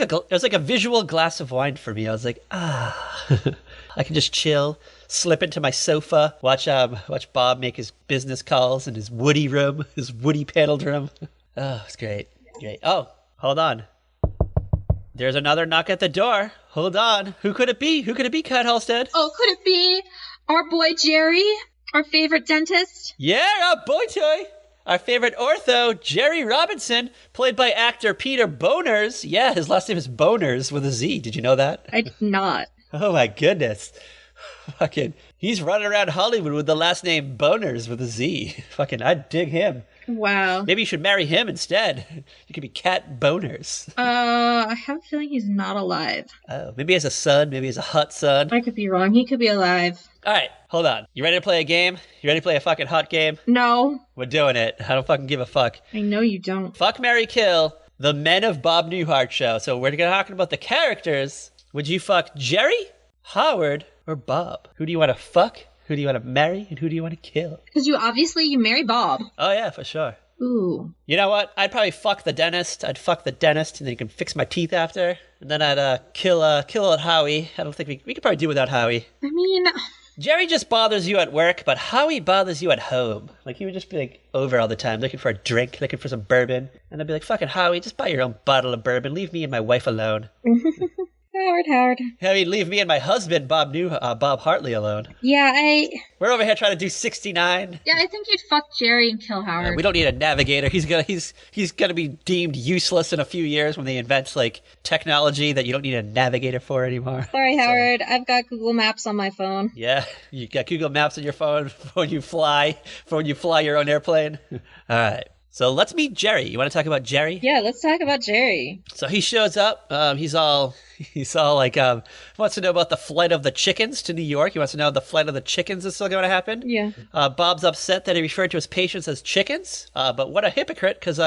A: like a visual glass of wine for me. I was like, I can just chill, slip into my sofa, watch Bob make his business calls in his woody room, his woody paneled room. Oh, it's great. Great. Oh, hold on. There's another knock at the door. Hold on. Who could it be? Who could it be, Kat Halstead?
B: Oh, could it be our boy Jerry, our favorite dentist?
A: Yeah, our boy toy. Our favorite ortho, Jerry Robinson, played by actor Peter Bonerz. Yeah, his last name is Bonerz with a Z. Did you know that?
B: I did not.
A: Oh my goodness. Fucking, he's running around Hollywood with the last name Bonerz with a Z. Fucking, I'd dig him.
B: Wow.
A: Maybe you should marry him instead. You could be Cat Bonerz.
B: I have a feeling he's not alive.
A: Oh, maybe he has a son. Maybe he has a hot son.
B: I could be wrong. He could be alive.
A: All right, hold on. You ready to play a game? You ready to play a fucking hot game?
B: No.
A: We're doing it. I don't fucking give a fuck.
B: I know you don't.
A: Fuck, marry, kill. The Men of Bob Newhart Show. So we're talking about the characters. Would you fuck Jerry, Howard, or Bob? Who do you want to fuck? Who do you want to marry? And who do you want to kill?
B: Because you marry Bob.
A: Oh, yeah, for sure.
B: Ooh.
A: You know what? I'd probably fuck the dentist. I'd fuck the dentist, and then you can fix my teeth after. And then I'd kill Howie. I don't think we could probably do without Howie.
B: I mean...
A: Jerry just bothers you at work, but Howie bothers you at home. Like, he would just be, like, over all the time, looking for a drink, looking for some bourbon. And I'd be like, fucking Howie, just buy your own bottle of bourbon. Leave me and my wife alone.
B: Howard.
A: I mean, leave me and my husband, Bob Hartley, alone.
B: Yeah,
A: We're over here trying to do 69.
B: Yeah, I think you'd fuck Jerry and kill Howard.
A: We don't need a navigator. He's gonna be deemed useless in a few years when they invent, like, technology that you don't need a navigator for anymore.
B: Sorry, Howard. I've got Google Maps on my phone.
A: Yeah, you got Google Maps on your phone for when you fly your own airplane. All right. So let's meet Jerry. You want to talk about Jerry?
B: Yeah, let's talk about Jerry.
A: So he shows up. He's all like, wants to know about the flight of the chickens to New York. He wants to know if the flight of the chickens is still going to happen.
B: Yeah.
A: Bob's upset that he referred to his patients as chickens. But what a hypocrite, because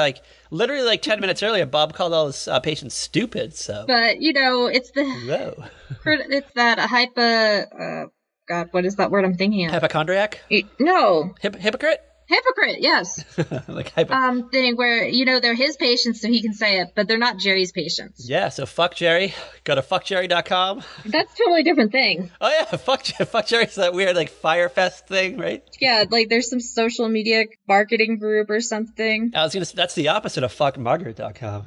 A: literally 10 minutes earlier, Bob called all his patients stupid. So.
B: But it's the.
A: Whoa.
B: It's that God, what is that word I'm thinking of?
A: Hypochondriac?
B: No.
A: Hypocrite?
B: Hypocrite, yes. Thing where, they're his patients so he can say it, but they're not Jerry's patients.
A: Yeah, so fuck Jerry. Go to fuckjerry.com.
B: That's a totally different thing.
A: Oh yeah, fuck Jerry's that weird Firefest thing, right?
B: Yeah, there's some social media marketing group or something.
A: I was gonna say, that's the opposite of fuckmargaret.com.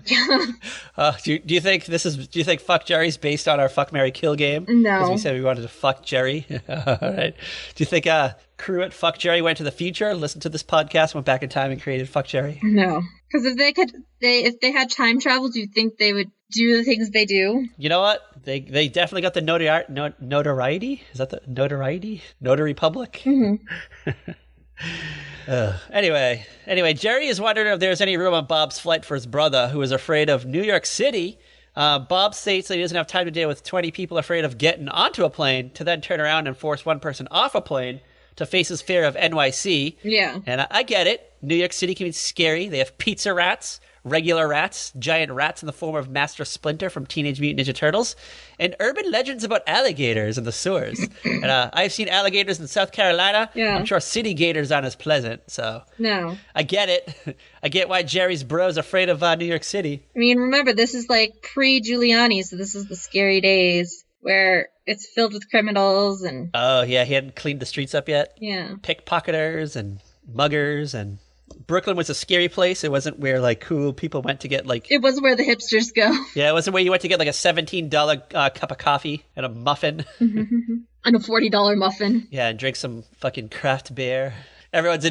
A: Do you think fuck Jerry's based on our fuck, marry, kill game?
B: No.
A: Because we said we wanted to fuck Jerry. All right. Do you think crew at Fuck Jerry went to the future, listened to this podcast, went back in time and created Fuck Jerry?
B: No. Because if they had time travel, do you think they would do the things they do? You
A: know what? They definitely got the notoriety. Is that the notoriety? Notary public?
B: Mm-hmm.
A: Anyway, Jerry is wondering if there's any room on Bob's flight for his brother, who is afraid of New York City. Bob states that he doesn't have time to deal with 20 people afraid of getting onto a plane to then turn around and force one person off a plane to face his fear of NYC.
B: Yeah.
A: And I get it. New York City can be scary. They have pizza rats, regular rats, giant rats in the form of Master Splinter from Teenage Mutant Ninja Turtles, and urban legends about alligators in the sewers. And I've seen alligators in South Carolina.
B: Yeah.
A: I'm sure city gators aren't as pleasant. So
B: no,
A: I get it. I get why Jerry's bro's afraid of New York City.
B: I mean, remember, this is pre-Giuliani, so this is the scary days where it's filled with criminals and...
A: Oh, yeah, he hadn't cleaned the streets up yet?
B: Yeah.
A: Pickpocketers and muggers, and Brooklyn was a scary place. It wasn't where, cool people went to get,
B: It wasn't where the hipsters go.
A: Yeah, it wasn't where you went to get, a $17 cup of coffee and a muffin.
B: And a $40 muffin.
A: Yeah, and drink some fucking craft beer. Everyone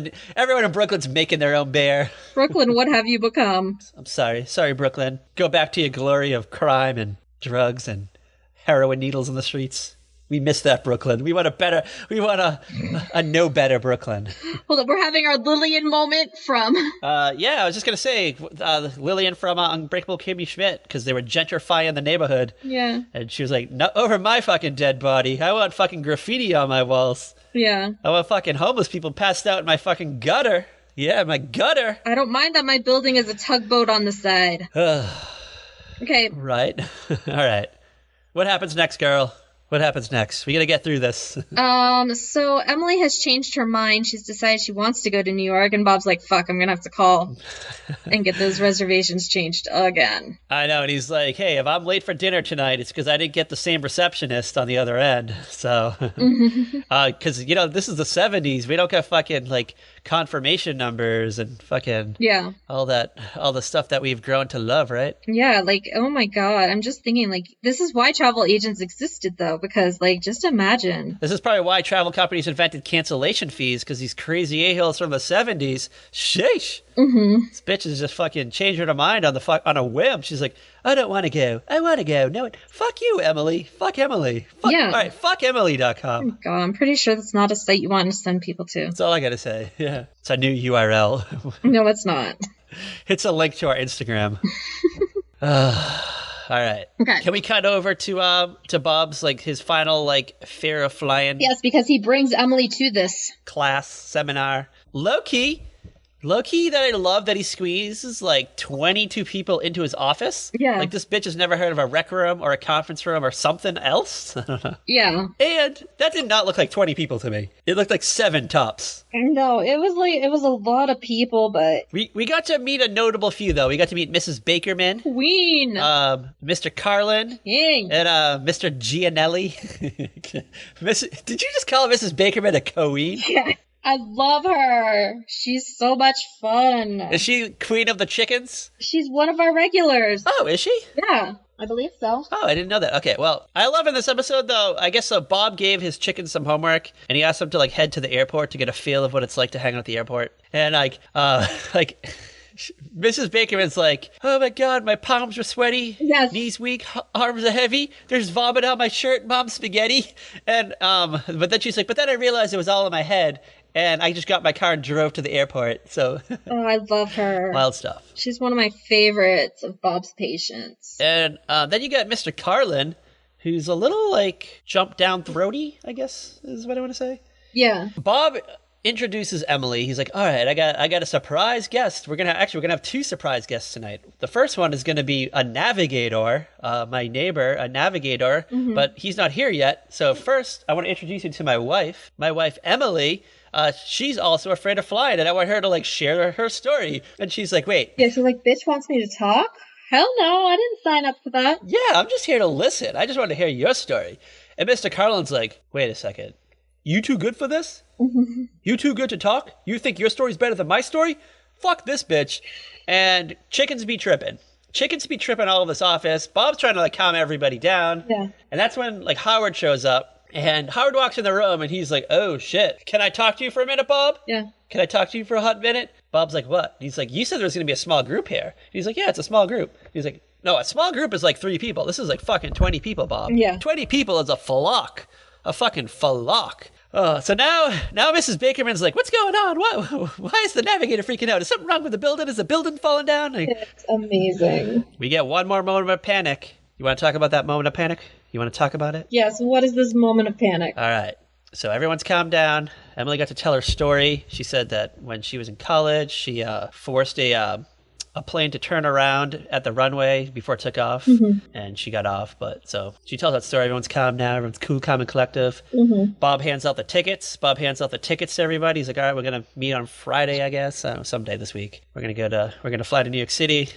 A: in Brooklyn's making their own beer.
B: Brooklyn, what have you become?
A: I'm sorry. Sorry, Brooklyn. Go back to your glory of crime and drugs and heroin needles in the streets. We miss that Brooklyn. We want a no better Brooklyn.
B: Hold on, we're having our Lillian moment from...
A: Yeah, I was just going to say, Lillian from Unbreakable Kimmy Schmidt, because they were gentrifying the neighborhood.
B: Yeah.
A: And she was like, no, over my fucking dead body. I want fucking graffiti on my walls.
B: Yeah.
A: I want fucking homeless people passed out in my fucking gutter. Yeah, my gutter.
B: I don't mind that my building is a tugboat on the side. Okay.
A: Right. All right. What happens next, girl? What happens next? We got to get through this.
B: So Emily has changed her mind. She's decided she wants to go to New York, and Bob's like, fuck, I'm gonna have to call and get those reservations changed again.
A: I know, and he's like, hey, if I'm late for dinner tonight, it's because I didn't get the same receptionist on the other end. So, because, you know, this is the 70s. We don't get fucking, like, confirmation numbers and fucking all the stuff that we've grown to love, right?
B: Yeah, like, oh my God. I'm just thinking, like, this is why travel agents existed, though, because, like, just imagine.
A: This is probably why travel companies invented cancellation fees, because these crazy a-holes from the 70s, sheesh. This bitch is just fucking changing her mind on a whim. She's like, I don't want to go. I want to go. No, fuck you, Emily. Fuck Emily. All right, fuck Emily.com.
B: Oh God, I'm pretty sure that's not a site you want to send people to.
A: That's all I got to say. Yeah. It's a new URL.
B: No, it's not.
A: It's a link to our Instagram. All right.
B: Okay.
A: Can we cut over to Bob's, like, his final, like, fear of flying?
B: Yes, because he brings Emily to this
A: class, seminar. Low-key that I love that he squeezes, like, 22 people into his office.
B: Yeah.
A: Like, this bitch has never heard of a rec room or a conference room or something else. I don't know.
B: Yeah.
A: And that did not look like 20 people to me. It looked like 7 tops.
B: No, it was a lot of people, but...
A: We got to meet a notable few, though. We got to meet Mrs. Bakerman.
B: Queen.
A: Mr. Carlin.
B: King.
A: And Mr. Gianelli. Did you just call Mrs. Bakerman a queen?
B: Yeah. I love her. She's so much fun.
A: Is she queen of the chickens?
B: She's one of our regulars.
A: Oh, is she?
B: Yeah, I believe so.
A: Oh, I didn't know that. Okay, well, I love in this episode, though, I guess Bob gave his chickens some homework, and he asked them to, like, head to the airport to get a feel of what it's like to hang out at the airport. And, like, Mrs. Bakerman's like, oh my God, my palms are sweaty, knees weak, arms are heavy, there's vomit on my shirt, mom's spaghetti. And, but then she's like, but then I realized it was all in my head. And I just got my car and drove to the airport, so...
B: Oh, I love her.
A: Wild stuff.
B: She's one of my favorites of Bob's patients.
A: And then you got Mr. Carlin, who's a little, like, jump down throaty, I guess, is what I want to say.
B: Yeah.
A: Bob introduces Emily. He's like, all right, I got a surprise guest. We're gonna have 2 surprise guests tonight. The first one is gonna be a navigator, my neighbor, a navigator, but he's not here yet. So first, I want to introduce you to my wife, Emily. She's also afraid of flying, and I want her to, like, share her story. And she's like, wait.
B: Yeah, she's like, bitch wants me to talk? Hell no, I didn't sign up for that.
A: Yeah, I'm just here to listen. I just want to hear your story. And Mr. Carlin's like, wait a second. You too good for this? You too good to talk? You think your story's better than my story? Fuck this bitch. And chickens be tripping. Chickens be tripping all over this office. Bob's trying to, like, calm everybody down. Yeah. And that's when, like, Howard shows up. And Howard walks in the room and he's like, oh shit. Can I talk to you for a minute, Bob? Yeah. Can I talk to you for a hot minute? Bob's like, what? He's like, you said there was going to be a small group here. He's like, yeah, it's a small group. He's like, no, a small group is like 3 people. This is like fucking 20 people, Bob. Yeah. 20 people is a flock. A fucking flock. So now Mrs. Bakerman's like, what's going on? Why is the navigator freaking out? Is something wrong with the building? Is the building falling down?
B: It's amazing.
A: We get one more moment of panic. You want to talk about that moment of panic? You want to talk about it?
B: Yeah, so what is this moment of panic?
A: All right. So everyone's calmed down. Emily got to tell her story. She said that when she was in college, she forced a plane to turn around at the runway before it took off, and she got off. But so she tells that story. Everyone's calm now. Everyone's cool, calm, and collective. Bob hands out the tickets. To everybody. He's like, all right, we're gonna meet on Friday, I guess. Someday this week. We're gonna fly to New York City.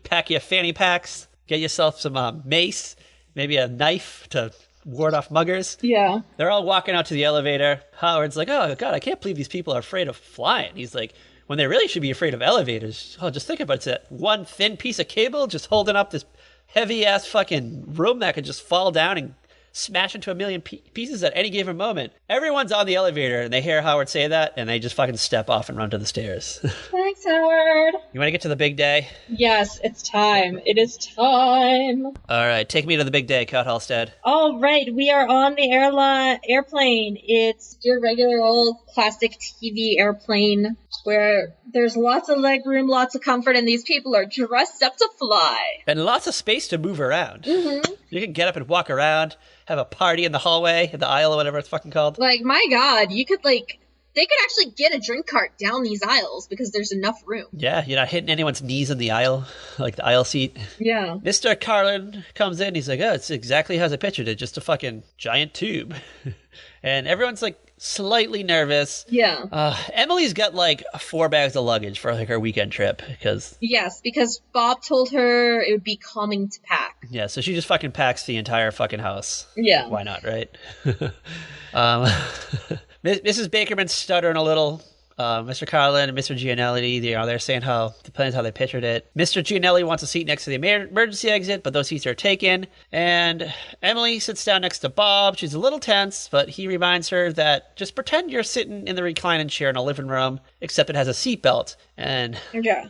A: Pack your fanny packs. Get yourself some mace, maybe a knife to ward off muggers. Yeah. They're all walking out to the elevator. Howard's like, oh God, I can't believe these people are afraid of flying. He's like, when they really should be afraid of elevators. Oh, just think about it. It's that one thin piece of cable just holding up this heavy-ass fucking room that could just fall down and smash into a million pieces at any given moment. Everyone's on the elevator, and they hear Howard say that, and they just fucking step off and run to the stairs.
B: Thanks, Howard.
A: You want to get to the big day?
B: Yes, it's time. It is time.
A: All right, take me to the big day, Cut Halstead.
B: All right, we are on the airplane. It's your regular old classic TV airplane where there's lots of legroom, lots of comfort, and these people are dressed up to fly.
A: And lots of space to move around. You can get up and walk around, have a party in the hallway, in the aisle, or whatever it's fucking called.
B: Like, my God, you could, like, they could actually get a drink cart down these aisles because there's enough room.
A: Yeah, you're not hitting anyone's knees in the aisle, like the aisle seat.
B: Yeah.
A: Mr. Carlin comes in. He's like, oh, it's exactly as I pictured it. Just a fucking giant tube. And everyone's like slightly nervous.
B: Yeah.
A: Emily's got like 4 bags of luggage for like her weekend trip because...
B: Yes, because Bob told her it would be calming to pack.
A: Yeah, so she just fucking packs the entire fucking house.
B: Yeah.
A: Why not, right? Mrs. Bakerman's stuttering a little. Mr. Carlin and Mr. Gianelli, they're saying how the plan's how they pictured it. Mr. Gianelli wants a seat next to the emergency exit, but those seats are taken. And Emily sits down next to Bob. She's a little tense, but he reminds her that just pretend you're sitting in the reclining chair in a living room, except it has a seatbelt. And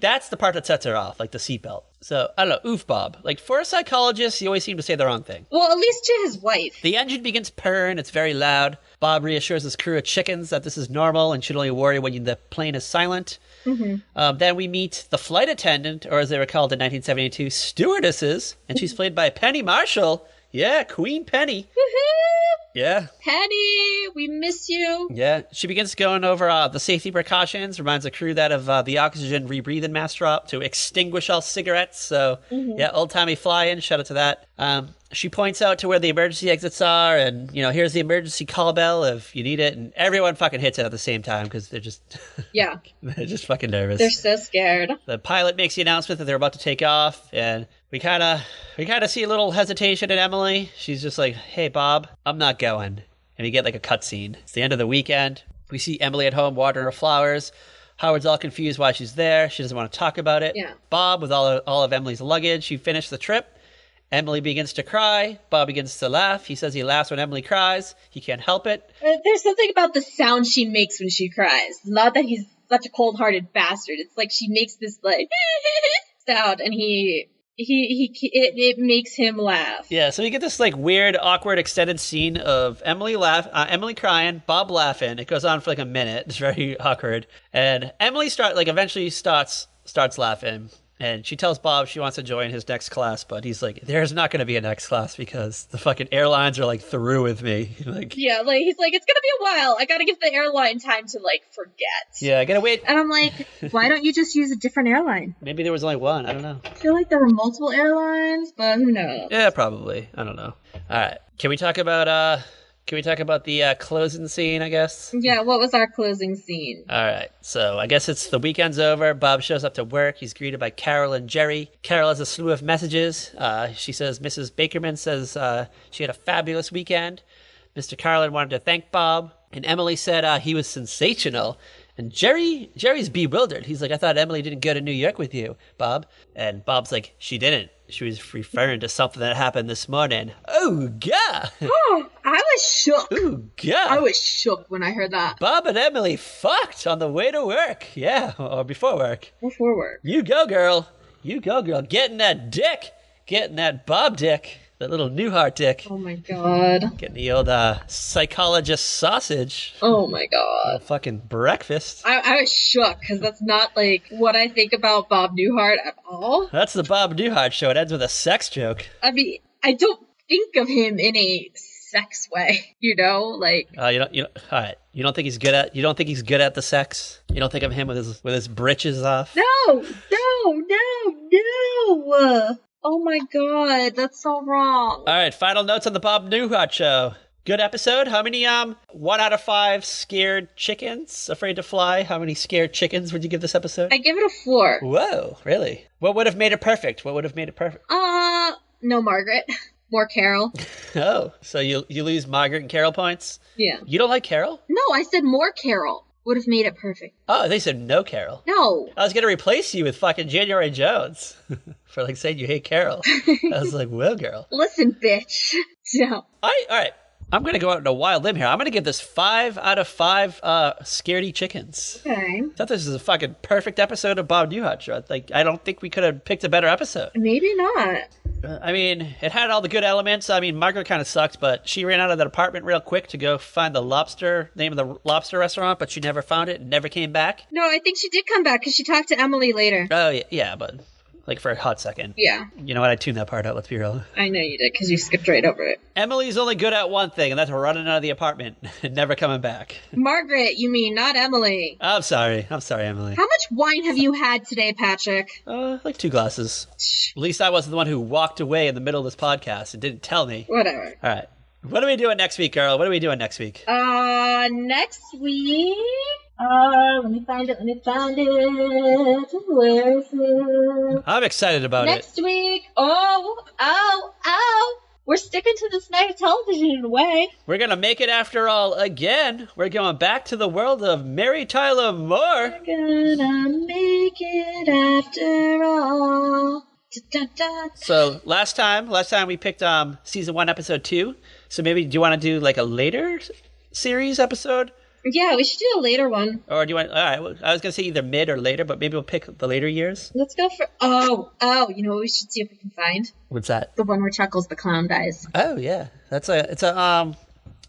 A: that's the part that sets her off, like the seatbelt. So, I don't know, oof, Bob. Like, for a psychologist, you always seem to say the wrong thing.
B: Well, at least to his wife.
A: The engine begins purring, it's very loud. Bob reassures his crew of chickens that this is normal and should only worry when the plane is silent. Mm-hmm. Then we meet the flight attendant, or as they were called in 1972, stewardesses, and she's played by Penny Marshall. Yeah, Queen Penny.
B: Woohoo!
A: Yeah.
B: Penny, we miss you.
A: Yeah, she begins going over the safety precautions, reminds the crew that of the oxygen rebreathing mask drop to extinguish all cigarettes. So, yeah, old-timey fly-in, shout out to that. She points out to where the emergency exits are, and, you know, here's the emergency call bell if you need it, and everyone fucking hits it at the same time because they're just...
B: Yeah.
A: They're just fucking nervous.
B: They're so scared.
A: The pilot makes the announcement that they're about to take off, and we kind of see a little hesitation in Emily. She's just like, hey, Bob, I'm not going. And we get like a cutscene. It's the end of the weekend. We see Emily at home watering her flowers. Howard's all confused why she's there. She doesn't want to talk about it.
B: Yeah.
A: Bob, with all of Emily's luggage, she finished the trip. Emily begins to cry. Bob begins to laugh. He says he laughs when Emily cries. He can't help it.
B: There's something about the sound she makes when she cries. It's not that he's such a cold-hearted bastard. It's like she makes this like sound, and it makes him laugh.
A: Yeah, so you get this like weird, awkward, extended scene of Emily crying, Bob laughing. It goes on for like a minute. It's very awkward, and Emily eventually starts laughing. And she tells Bob she wants to join his next class, but he's like, there's not going to be a next class because the fucking airlines are like through with me. Like,
B: yeah, like he's like, it's going to be a while. I got to give the airline time to like forget.
A: Yeah, I got to wait.
B: And I'm like, why don't you just use a different airline?
A: Maybe there was only one. I don't know.
B: I feel like there were multiple airlines, but who knows?
A: Yeah, probably. I don't know. All right. Can we talk about the closing scene, I guess?
B: Yeah, what was our closing scene?
A: All right, so I guess it's the weekend's over. Bob shows up to work. He's greeted by Carol and Jerry. Carol has a slew of messages. She says Mrs. Bakerman says she had a fabulous weekend. Mr. Carlin wanted to thank Bob. And Emily said he was sensational. And Jerry's bewildered. He's like, I thought Emily didn't go to New York with you, Bob. And Bob's like, she didn't. She was referring to something that happened this morning. Oh, God.
B: Oh, I was shook.
A: Oh, God.
B: I was shook when I heard that.
A: Bob and Emily fucked on the way to work. Yeah, or before work.
B: Before work.
A: You go, girl. You go, girl. Getting that dick. Getting that Bob dick. That little Newhart dick.
B: Oh, my God.
A: Getting the old psychologist sausage.
B: Oh, my God.
A: Fucking breakfast.
B: I was shook, because that's not, like, what I think about Bob Newhart at all.
A: That's the Bob Newhart Show. It ends with a sex joke.
B: I mean, I don't think of him in a sex way, you know? Like...
A: All right. You don't think he's good at the sex? You don't think of him with his britches off?
B: No! Oh my God, that's so wrong.
A: All right, final notes on the Bob Newhart Show. Good episode. How many 1 out of 5 scared chickens afraid to fly? How many scared chickens would you give this episode?
B: I give it a 4.
A: Whoa, really? What would have made it perfect?
B: No Margaret. More Carol.
A: Oh, so you lose Margaret and Carol points?
B: Yeah.
A: You don't like Carol?
B: No, I said more Carol. Would have made it perfect.
A: Oh, they said no Carol.
B: No.
A: I was going to replace you with fucking January Jones for like saying you hate Carol. I was like, well, girl.
B: Listen, bitch. No.
A: All right. I'm going to go out on a wild limb here. I'm going to give this 5 out of 5 scaredy chickens.
B: Okay.
A: I thought this is a fucking perfect episode of Bob Newhart Show. Like, I don't think we could have picked a better episode.
B: Maybe not.
A: I mean, it had all the good elements. I mean, Margaret kind of sucked, but she ran out of that apartment real quick to go find the name of the lobster restaurant, but she never found it and never came back.
B: No, I think she did come back because she talked to Emily later.
A: Oh, yeah, but Like for a hot second.
B: Yeah.
A: You know what? I tuned that part out, let's be real.
B: I know you did, because you skipped right over it.
A: Emily's only good at one thing, and that's running out of the apartment and never coming back.
B: Margaret, you mean, not Emily.
A: I'm sorry, Emily.
B: How much wine have you had today, Patrick?
A: Like 2 glasses. At least I wasn't the one who walked away in the middle of this podcast and didn't tell me.
B: Whatever.
A: All right. What are we doing next week, girl? What are we doing next week?
B: Next week... let me find it. Where is it?
A: I'm excited about
B: Next week. We're sticking to this night of television in a way.
A: We're going to make it after all again. We're going back to the world of Mary Tyler Moore.
B: We're gonna make it after all.
A: So last time we picked season 1, episode 2. So maybe do you want to do like a later series episode?
B: Yeah, we should do a later one.
A: Or do you want? All right, I was gonna say either mid or later, but maybe we'll pick the later years.
B: Let's go for. You know what we should see if we can find?
A: What's that?
B: The one where Chuckles the clown dies.
A: Oh yeah, it's a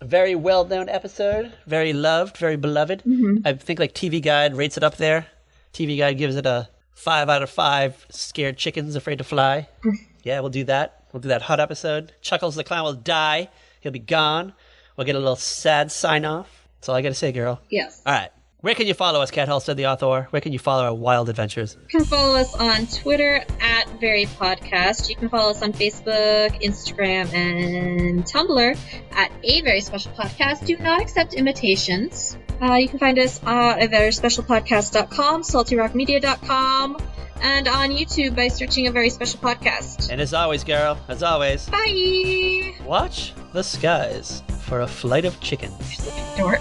A: very well known episode, very loved, very beloved.
B: Mm-hmm.
A: I think like TV Guide rates it up there. TV Guide gives it a 5 out of 5. Scared chickens afraid to fly. Yeah, we'll do that. We'll do that hot episode. Chuckles the clown will die. He'll be gone. We'll get a little sad sign off. That's all I got to say, girl.
B: Yes.
A: All right. Where can you follow us, Kat Halstead, the author? Where can you follow our wild adventures?
B: You can follow us on Twitter at Very Podcast. You can follow us on Facebook, Instagram, and Tumblr at A Very Special Podcast. Do not accept invitations. You can find us at averyspecialpodcast.com, saltyrockmedia.com, and on YouTube by searching A Very Special Podcast.
A: And as always, girl,
B: Bye!
A: watch the skies for a flight of chickens.
B: You're such a dork.